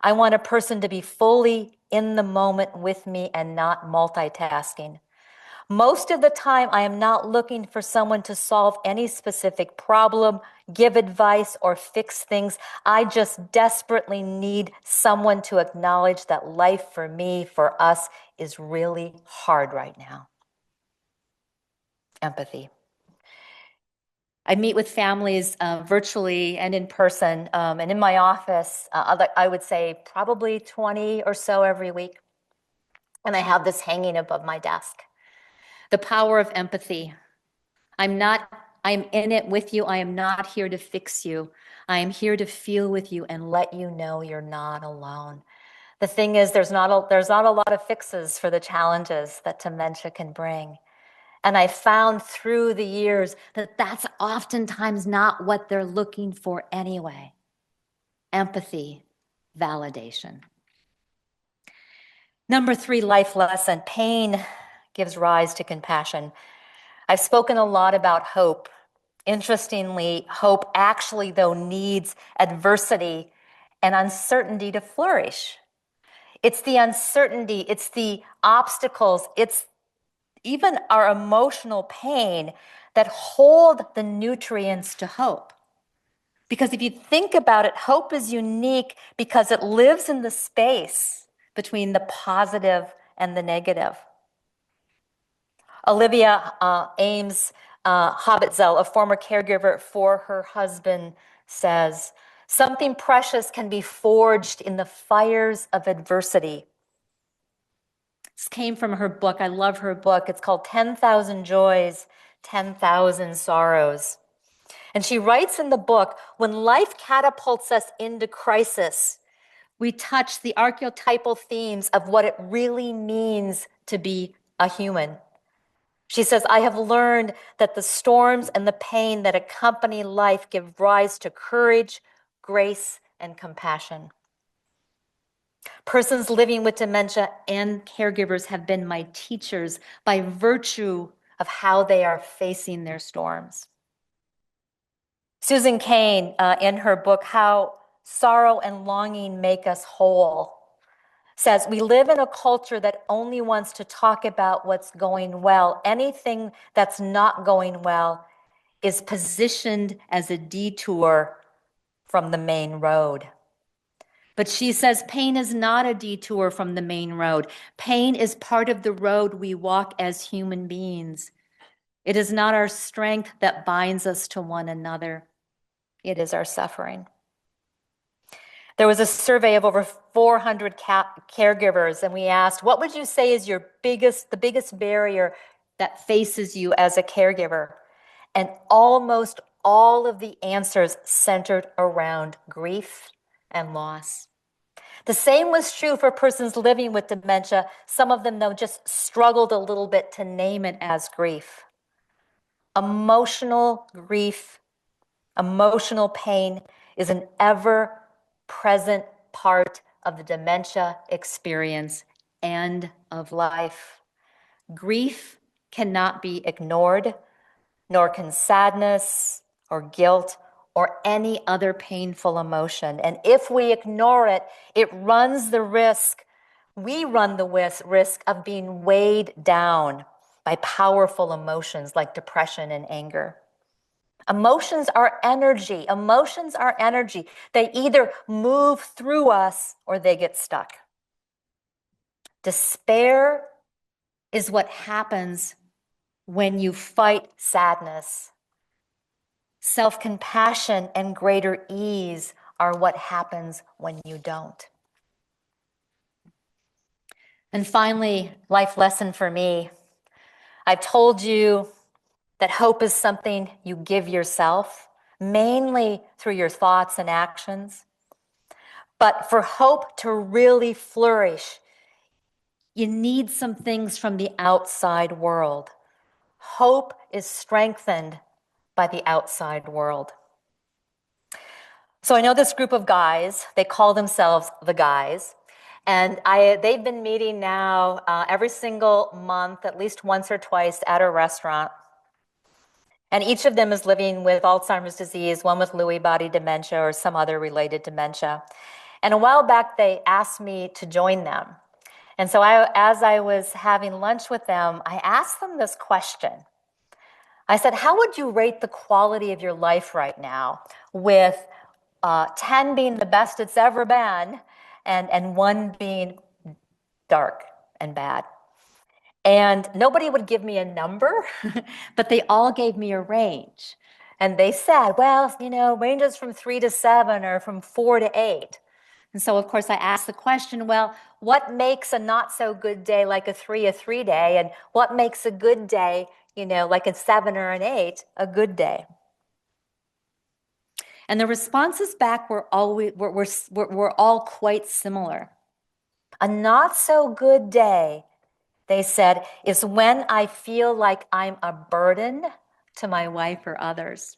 I want a person to be fully in the moment with me and not multitasking. Most of the time, I am not looking for someone to solve any specific problem, give advice, or fix things. I just desperately need someone to acknowledge that life for me, for us, is really hard right now." Empathy. I meet with families virtually and in person, and in my office, I would say probably 20 or so every week. And I have this hanging above my desk. The power of empathy. I'm in it with you. I am not here to fix you. I am here to feel with you and let you know you're not alone. The thing is, there's not a lot of fixes for the challenges that dementia can bring. And I found through the years that that's oftentimes not what they're looking for anyway. Empathy, validation. Number 3 life lesson, pain gives rise to compassion. I've spoken a lot about hope. Interestingly, hope actually, though, needs adversity and uncertainty to flourish. It's the uncertainty, it's the obstacles, it's even our emotional pain that hold the nutrients to hope. Because if you think about it, hope is unique because it lives in the space between the positive and the negative. Olivia Ames Hobbitzel, a former caregiver for her husband, says, "Something precious can be forged in the fires of adversity." This came from her book. I love her book. It's called 10,000 Joys, 10,000 Sorrows. And she writes in the book, when life catapults us into crisis, we touch the archetypal themes of what it really means to be a human. She says, "I have learned that the storms and the pain that accompany life give rise to courage, grace, and compassion." Persons living with dementia and caregivers have been my teachers by virtue of how they are facing their storms. Susan Cain, in her book, How Sorrow and Longing Make Us Whole, says, "We live in a culture that only wants to talk about what's going well. Anything that's not going well is positioned as a detour from the main road." But she says pain is not a detour from the main road. Pain is part of the road we walk as human beings. It is not our strength that binds us to one another. It is our suffering. There was a survey of over 400 caregivers, and we asked, what would you say is the biggest barrier that faces you as a caregiver? And almost all of the answers centered around grief and loss. The same was true for persons living with dementia. Some of them, though, just struggled a little bit to name it as grief. Emotional grief, emotional pain is an ever-present part of the dementia experience and of life. Grief cannot be ignored, nor can sadness or guilt or any other painful emotion. And if we ignore it, we run the risk of being weighed down by powerful emotions like depression and anger. Emotions are energy. Emotions are energy. They either move through us or they get stuck. Despair is what happens when you fight sadness. Self-compassion and greater ease are what happens when you don't. And finally, life lesson for me. I've told you that hope is something you give yourself, mainly through your thoughts and actions. But for hope to really flourish, you need some things from the outside world. Hope is strengthened by the outside world. So I know this group of guys, they call themselves the guys, and they've been meeting now every single month, at least once or twice at a restaurant. And each of them is living with Alzheimer's disease, one with Lewy body dementia or some other related dementia. And a while back, they asked me to join them. And so as I was having lunch with them, I asked them this question. I said, how would you rate the quality of your life right now, with 10 being the best it's ever been and 1 being dark and bad? And nobody would give me a number, but they all gave me a range. And they said, well, ranges from 3 to 7 or from 4 to 8. And so, of course, I asked the question, well, what makes a not so good day like a 3 day? And what makes a good day, like a 7 or an 8, a good day? And the responses back were all quite similar. A not so good day They said, is when I feel like I'm a burden to my wife or others.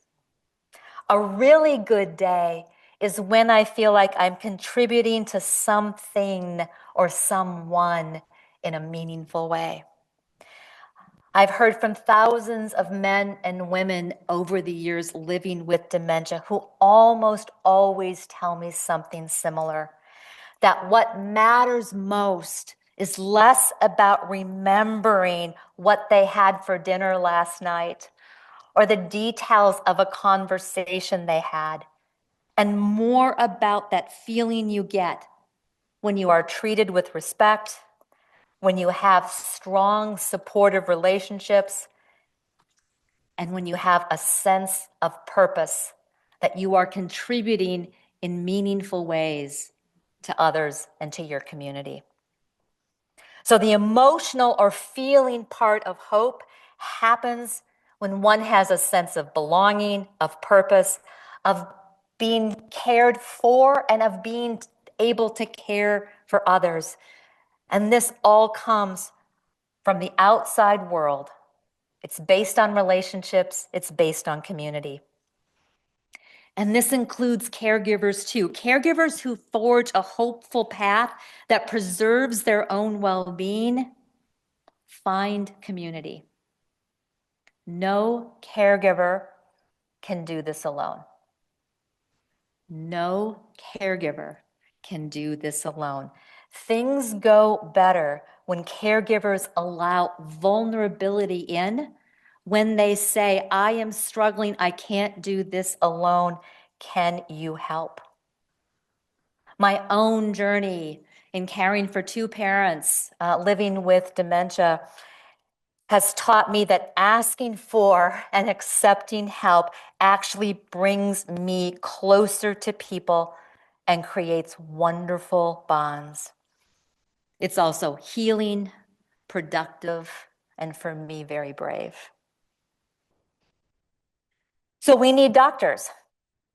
A really good day is when I feel like I'm contributing to something or someone in a meaningful way. I've heard from thousands of men and women over the years living with dementia who almost always tell me something similar, that what matters most is less about remembering what they had for dinner last night or the details of a conversation they had, and more about that feeling you get when you are treated with respect, when you have strong, supportive relationships, and when you have a sense of purpose that you are contributing in meaningful ways to others and to your community. So the emotional or feeling part of hope happens when one has a sense of belonging, of purpose, of being cared for, and of being able to care for others. And this all comes from the outside world. It's based on relationships, it's based on community. And this includes caregivers too. Caregivers who forge a hopeful path that preserves their own well-being find community. No caregiver can do this alone. No caregiver can do this alone. Things go better when caregivers allow vulnerability in, when they say, I am struggling, I can't do this alone. Can you help? My own journey in caring for two parents living with dementia has taught me that asking for and accepting help actually brings me closer to people and creates wonderful bonds. It's also healing, productive, and for me, very brave. So we need doctors.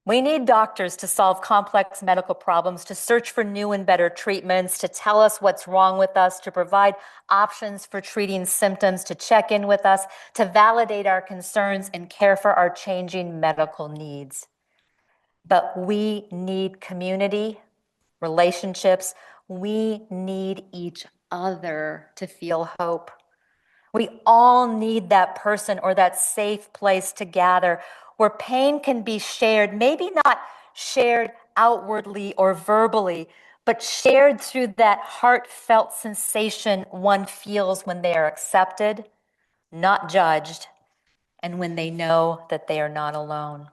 We need doctors to solve complex medical problems, to search for new and better treatments, to tell us what's wrong with us, to provide options for treating symptoms, to check in with us, to validate our concerns and care for our changing medical needs. But we need community, relationships. We need each other to feel hope. We all need that person or that safe place to gather where pain can be shared, maybe not shared outwardly or verbally, but shared through that heartfelt sensation one feels when they are accepted, not judged, and when they know that they are not alone.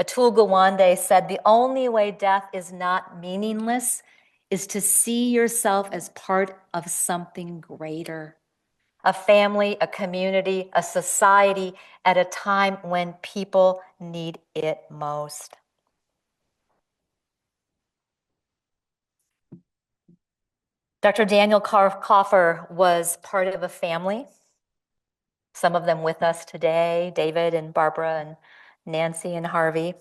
Atul Gawande said, the only way death is not meaningless is to see yourself as part of something greater. A family, a community, a society at a time when people need it most. Dr. Daniel Kaufer was part of a family, some of them with us today, David and Barbara and Nancy and Harvey.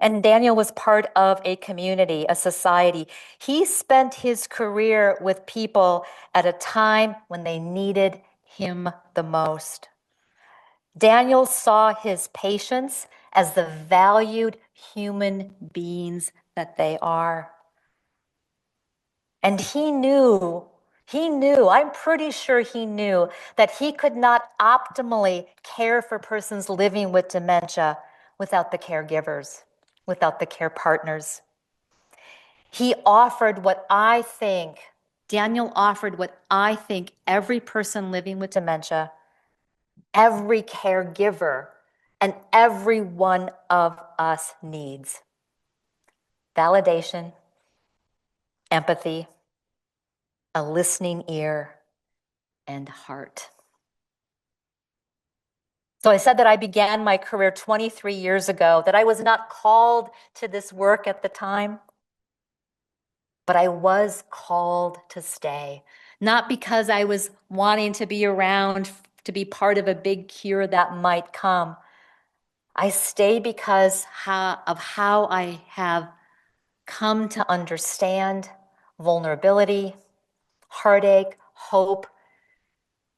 And Daniel was part of a community, a society. He spent his career with people at a time when they needed him the most. Daniel saw his patients as the valued human beings that they are. And he knew, I'm pretty sure he knew that he could not optimally care for persons living with dementia without the caregivers, without the care partners. Daniel offered what I think every person living with dementia, every caregiver, and every one of us needs: validation, empathy, a listening ear, and heart. So I said that I began my career 23 years ago, that I was not called to this work at the time, but I was called to stay. Not because I was wanting to be around to be part of a big cure that might come. I stay because of how I have come to understand vulnerability, heartache, hope,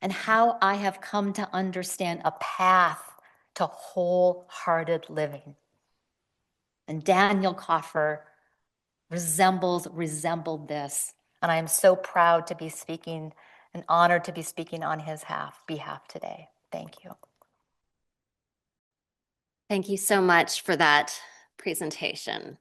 and how I have come to understand a path to wholehearted living. And Daniel Kaufer resembled this. And I am so proud to be speaking and honored to be speaking on his behalf today. Thank you. Thank you so much for that presentation.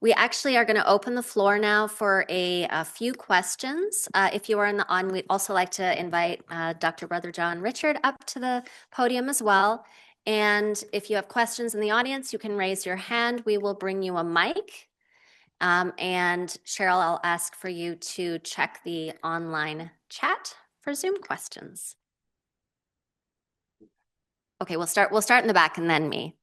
We actually are going to open the floor now for a few questions. If you are we'd also like to invite Dr. Brother John-Richard up to the podium as well. And if you have questions in the audience, you can raise your hand. We will bring you a mic. And Cheryl, I'll ask for you to check the online chat for Zoom questions. Okay, we'll start in the back and then me.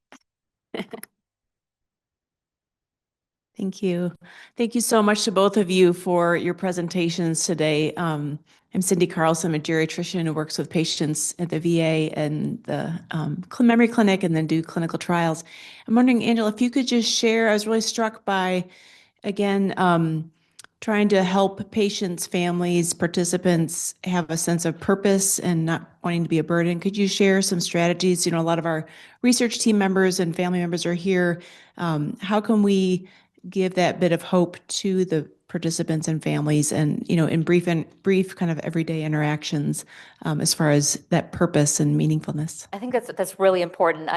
Thank you. Thank you so much to both of you for your presentations today. I'm Cindy Carlson, a geriatrician who works with patients at the VA and the memory clinic and then do clinical trials. I'm wondering, Angela, if you could just share, I was really struck by, again, trying to help patients, families, participants have a sense of purpose and not wanting to be a burden. Could you share some strategies? You know, a lot of our research team members and family members are here. How can we give that bit of hope to the participants and families and, you know, in brief kind of everyday interactions as far as that purpose and meaningfulness? I think that's really important.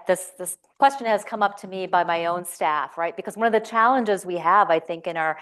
This question has come up to me by my own staff, right? Because one of the challenges we have, I think, in our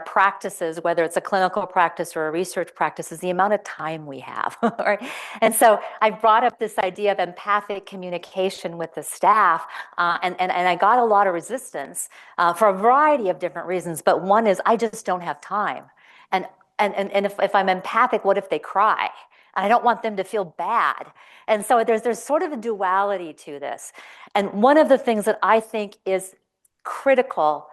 practices, whether it's a clinical practice or a research practice, is the amount of time we have, right? And so I brought up this idea of empathic communication with the staff, and I got a lot of resistance for a variety of different reasons. But one is I just don't have time, and if I'm empathic, what if they cry? And I don't want them to feel bad. And so there's sort of a duality to this. And one of the things that I think is critical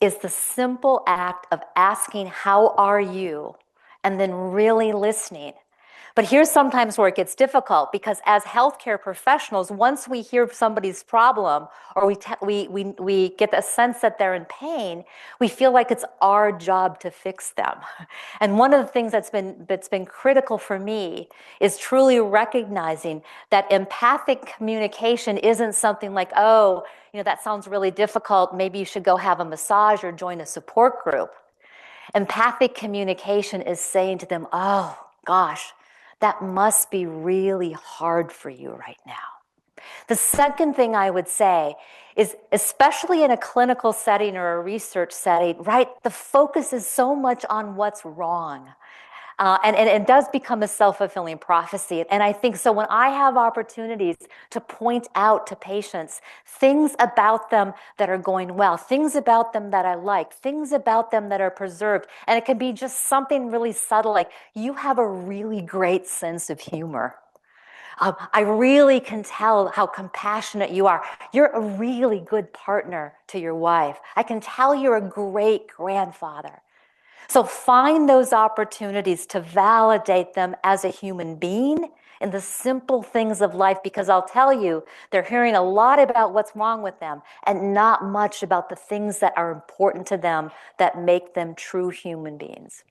is the simple act of asking, how are you? And then really listening. But here's sometimes where it gets difficult, because as healthcare professionals, once we hear somebody's problem or we get a sense that they're in pain, we feel like it's our job to fix them. And one of the things that's been critical for me is truly recognizing that empathic communication isn't something like, oh, you know, that sounds really difficult, maybe you should go have a massage or join a support group. Empathic communication is saying to them, oh gosh, that must be really hard for you right now. The second thing I would say is, especially in a clinical setting or a research setting, right, the focus is so much on what's wrong. And it does become a self-fulfilling prophecy. And I think so when I have opportunities to point out to patients things about them that are going well, things about them that I like, things about them that are preserved, and it can be just something really subtle, like you have a really great sense of humor. I really can tell how compassionate you are. You're a really good partner to your wife. I can tell you're a great grandfather. So find those opportunities to validate them as a human being in the simple things of life, because I'll tell you, they're hearing a lot about what's wrong with them and not much about the things that are important to them that make them true human beings.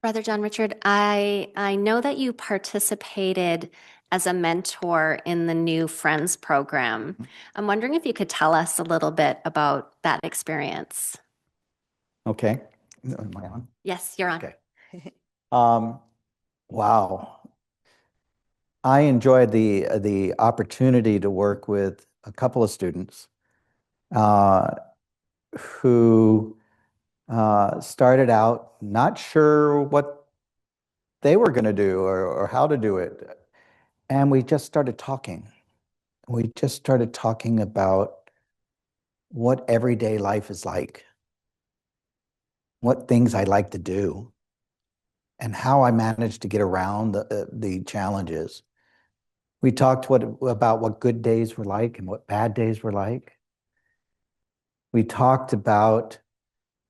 Brother John-Richard, I know that you participated as a mentor in the new Friends program. I'm wondering if you could tell us a little bit about that experience. Okay. Am I on? Yes, you're on. Okay. Wow. I enjoyed the opportunity to work with a couple of students who started out not sure what they were going to do or how to do it. And we just started talking. We just started talking about what everyday life is like, what things I like to do, and how I managed to get around the challenges. We talked about what good days were like and what bad days were like. We talked about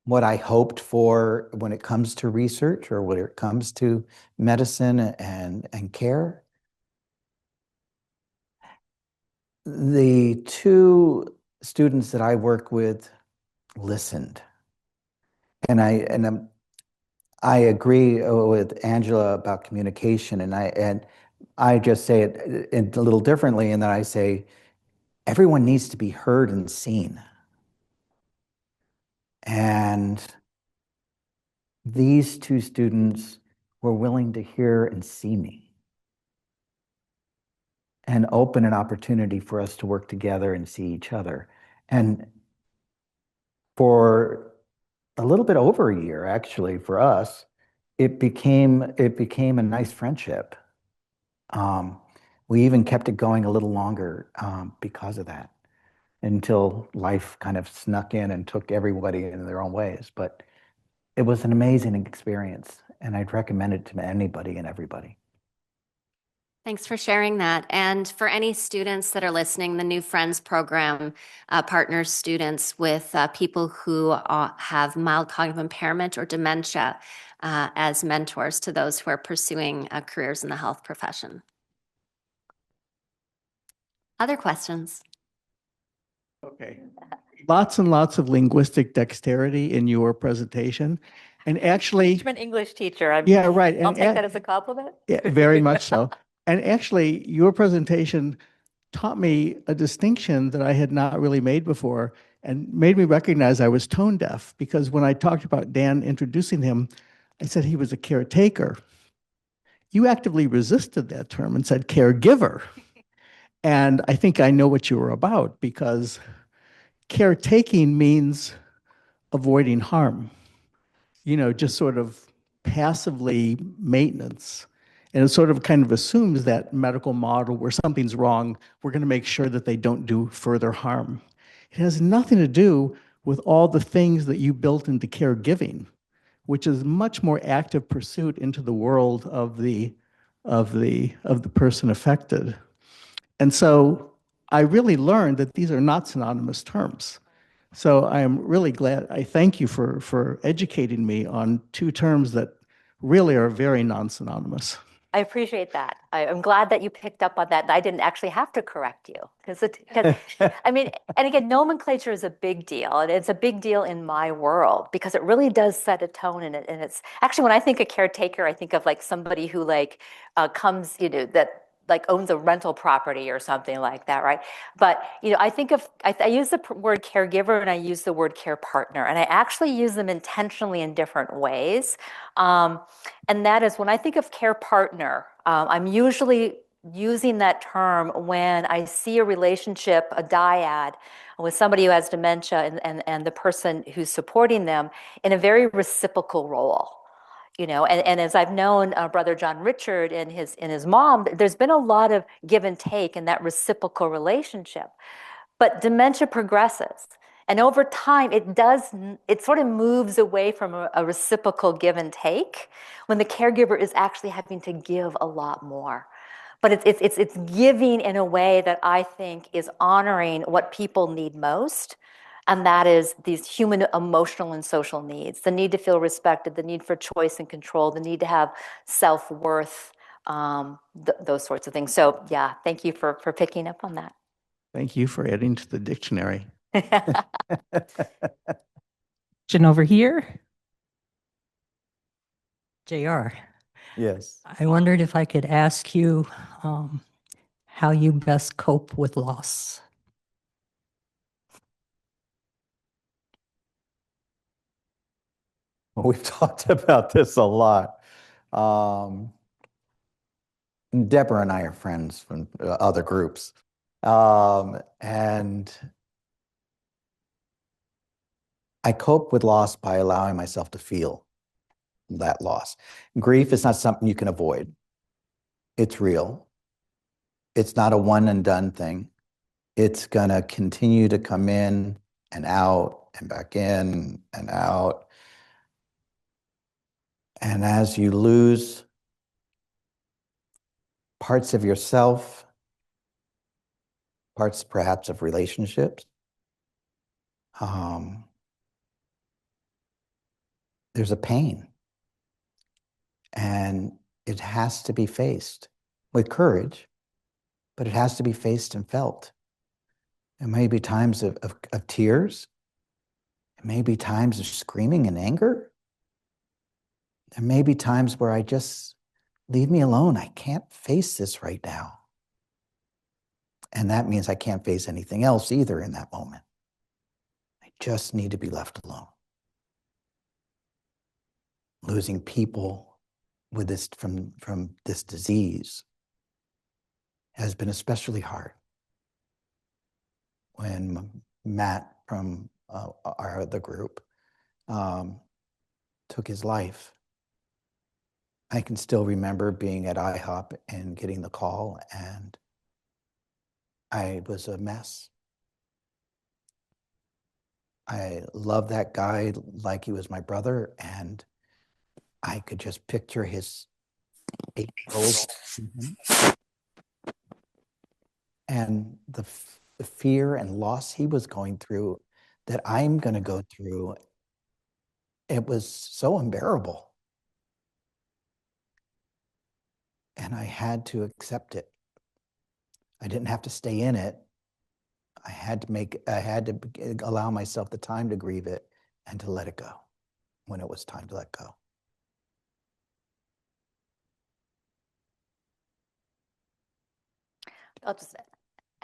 what I hoped for when it comes to research or when it comes to medicine and care. the two students that I work with listened. And I agree with Angela about communication, and I just say it a little differently, in that I say everyone needs to be heard and seen. And these two students were willing to hear and see me and open an opportunity for us to work together and see each other. And for a little bit over a year, actually, for us, it became a nice friendship. We even kept it going a little longer because of that, until life kind of snuck in and took everybody in their own ways. But it was an amazing experience, and I'd recommend it to anybody and everybody. Thanks for sharing that. And for any students that are listening, the New Friends program partners students with people who have mild cognitive impairment or dementia as mentors to those who are pursuing careers in the health profession. Other questions? Okay. Lots and lots of linguistic dexterity in your presentation. And actually, I'm an English teacher. yeah, right. I'll And take that as a compliment. yeah, very much so. And actually, your presentation taught me a distinction that I had not really made before, and made me recognize I was tone deaf, because when I talked about Dan introducing him, I said he was a caretaker. You actively resisted that term and said caregiver. And I think I know what you were about, because caretaking means avoiding harm, just sort of passively maintenance. And it sort of kind of assumes that medical model where something's wrong, we're going to make sure that they don't do further harm. It has nothing to do with all the things that you built into caregiving, which is much more active pursuit into the world of the person affected. And so I really learned that these are not synonymous terms. So I am really glad. I thank you for educating me on two terms that really are very non-synonymous. I appreciate that. I'm glad that you picked up on that. I didn't actually have to correct you, because I mean, and again, nomenclature is a big deal, and it's a big deal in my world because it really does set a tone in it. And it's actually, when I think of caretaker, I think of like somebody who comes, that like owns a rental property or something like that, right? But I think of I use the word caregiver and I use the word care partner, and I actually use them intentionally in different ways. And that is, when I think of care partner, I'm usually using that term when I see a relationship, a dyad, with somebody who has dementia and the person who's supporting them in a very reciprocal role. And as I've known Brother John-Richard and his mom, there's been a lot of give and take in that reciprocal relationship. But dementia progresses. And over time, it sort of moves away from a reciprocal give and take when the caregiver is actually having to give a lot more. But it's giving in a way that I think is honoring what people need most. And that is these human, emotional, and social needs, the need to feel respected, the need for choice and control, the need to have self-worth, those sorts of things. So yeah, thank you for picking up on that. Thank you for adding to the dictionary. Question over here. JR. Yes. I wondered if I could ask you how you best cope with loss. Well, we've talked about this a lot. Deborah and I are friends from other groups. And I cope with loss by allowing myself to feel that loss. Grief is not something you can avoid. It's real. It's not a one and done thing. It's going to continue to come in and out and back in and out. And as you lose parts of yourself, parts perhaps of relationships, there's a pain. And it has to be faced with courage, but it has to be faced and felt. There may be times of tears. There may be times of screaming and anger. There may be times where I just, leave me alone. I can't face this right now. And that means I can't face anything else either in that moment. I just need to be left alone. Losing people with this from this disease has been especially hard. When Matt from our other group took his life, I can still remember being at IHOP and getting the call, and I was a mess. I loved that guy like he was my brother, and I could just picture his 8-year-old and the fear and loss he was going through that I'm going to go through. It was so unbearable. And I had to accept it. I didn't have to stay in it. I had to allow myself the time to grieve it and to let it go when it was time to let go. I'll just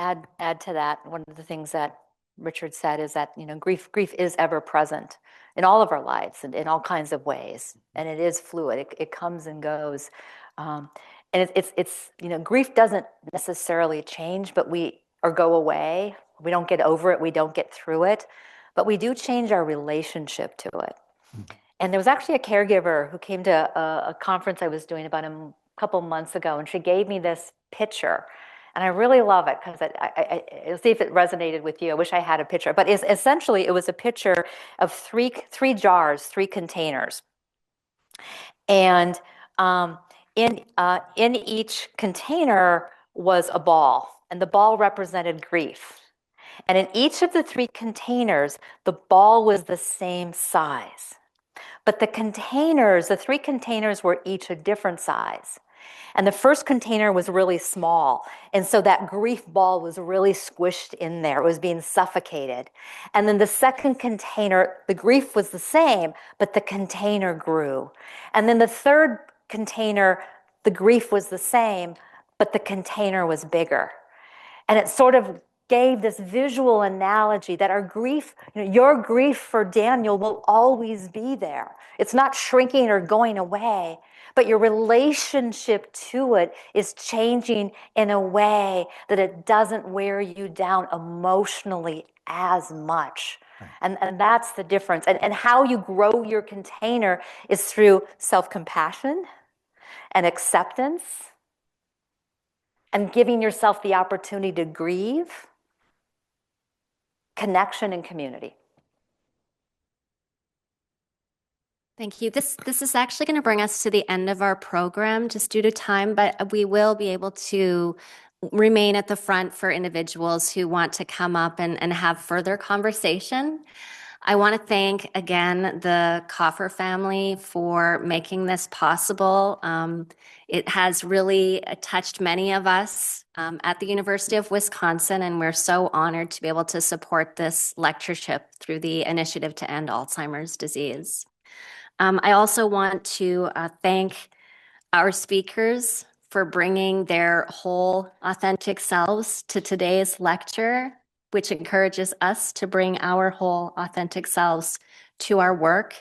add to that. One of the things that Richard said is that, grief is ever present in all of our lives and in all kinds of ways, and it is fluid. It comes and goes, and it's grief doesn't necessarily change, but or go away. We don't get over it. We don't get through it, but we do change our relationship to it. Mm-hmm. And there was actually a caregiver who came to a conference I was doing about a couple months ago, and she gave me this picture. And I really love it because I'll see if it resonated with you. I wish I had a picture, but essentially it was a picture of three jars, 3 containers, and in each container was a ball, and the ball represented grief. And in each of the 3 containers, the ball was the same size, but the 3 containers were each a different size. And the first container was really small. And so that grief ball was really squished in there. It was being suffocated. And then the second container, the grief was the same, but the container grew. And then the third container, the grief was the same, but the container was bigger. And it sort of gave this visual analogy that our grief, your grief for Daniel will always be there. It's not shrinking or going away, but your relationship to it is changing in a way that it doesn't wear you down emotionally as much. Right. And that's the difference. And how you grow your container is through self-compassion and acceptance and giving yourself the opportunity to grieve, connection, and community. Thank you. This is actually going to bring us to the end of our program just due to time, but we will be able to remain at the front for individuals who want to come up and have further conversation. I want to thank again the Kaufer family for making this possible. It has really touched many of us at the University of Wisconsin, and we're so honored to be able to support this lectureship through the Initiative to End Alzheimer's Disease. I also want to thank our speakers for bringing their whole authentic selves to today's lecture, which encourages us to bring our whole authentic selves to our work.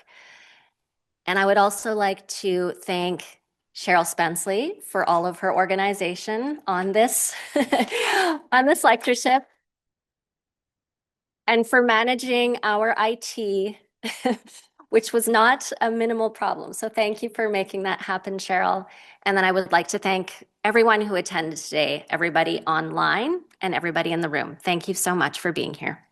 And I would also like to thank Cheryl Spenceley for all of her organization on this, on this lectureship, and for managing our IT, which was not a minimal problem. So thank you for making that happen, Cheryl. And then I would like to thank everyone who attended today, everybody online and everybody in the room. Thank you so much for being here.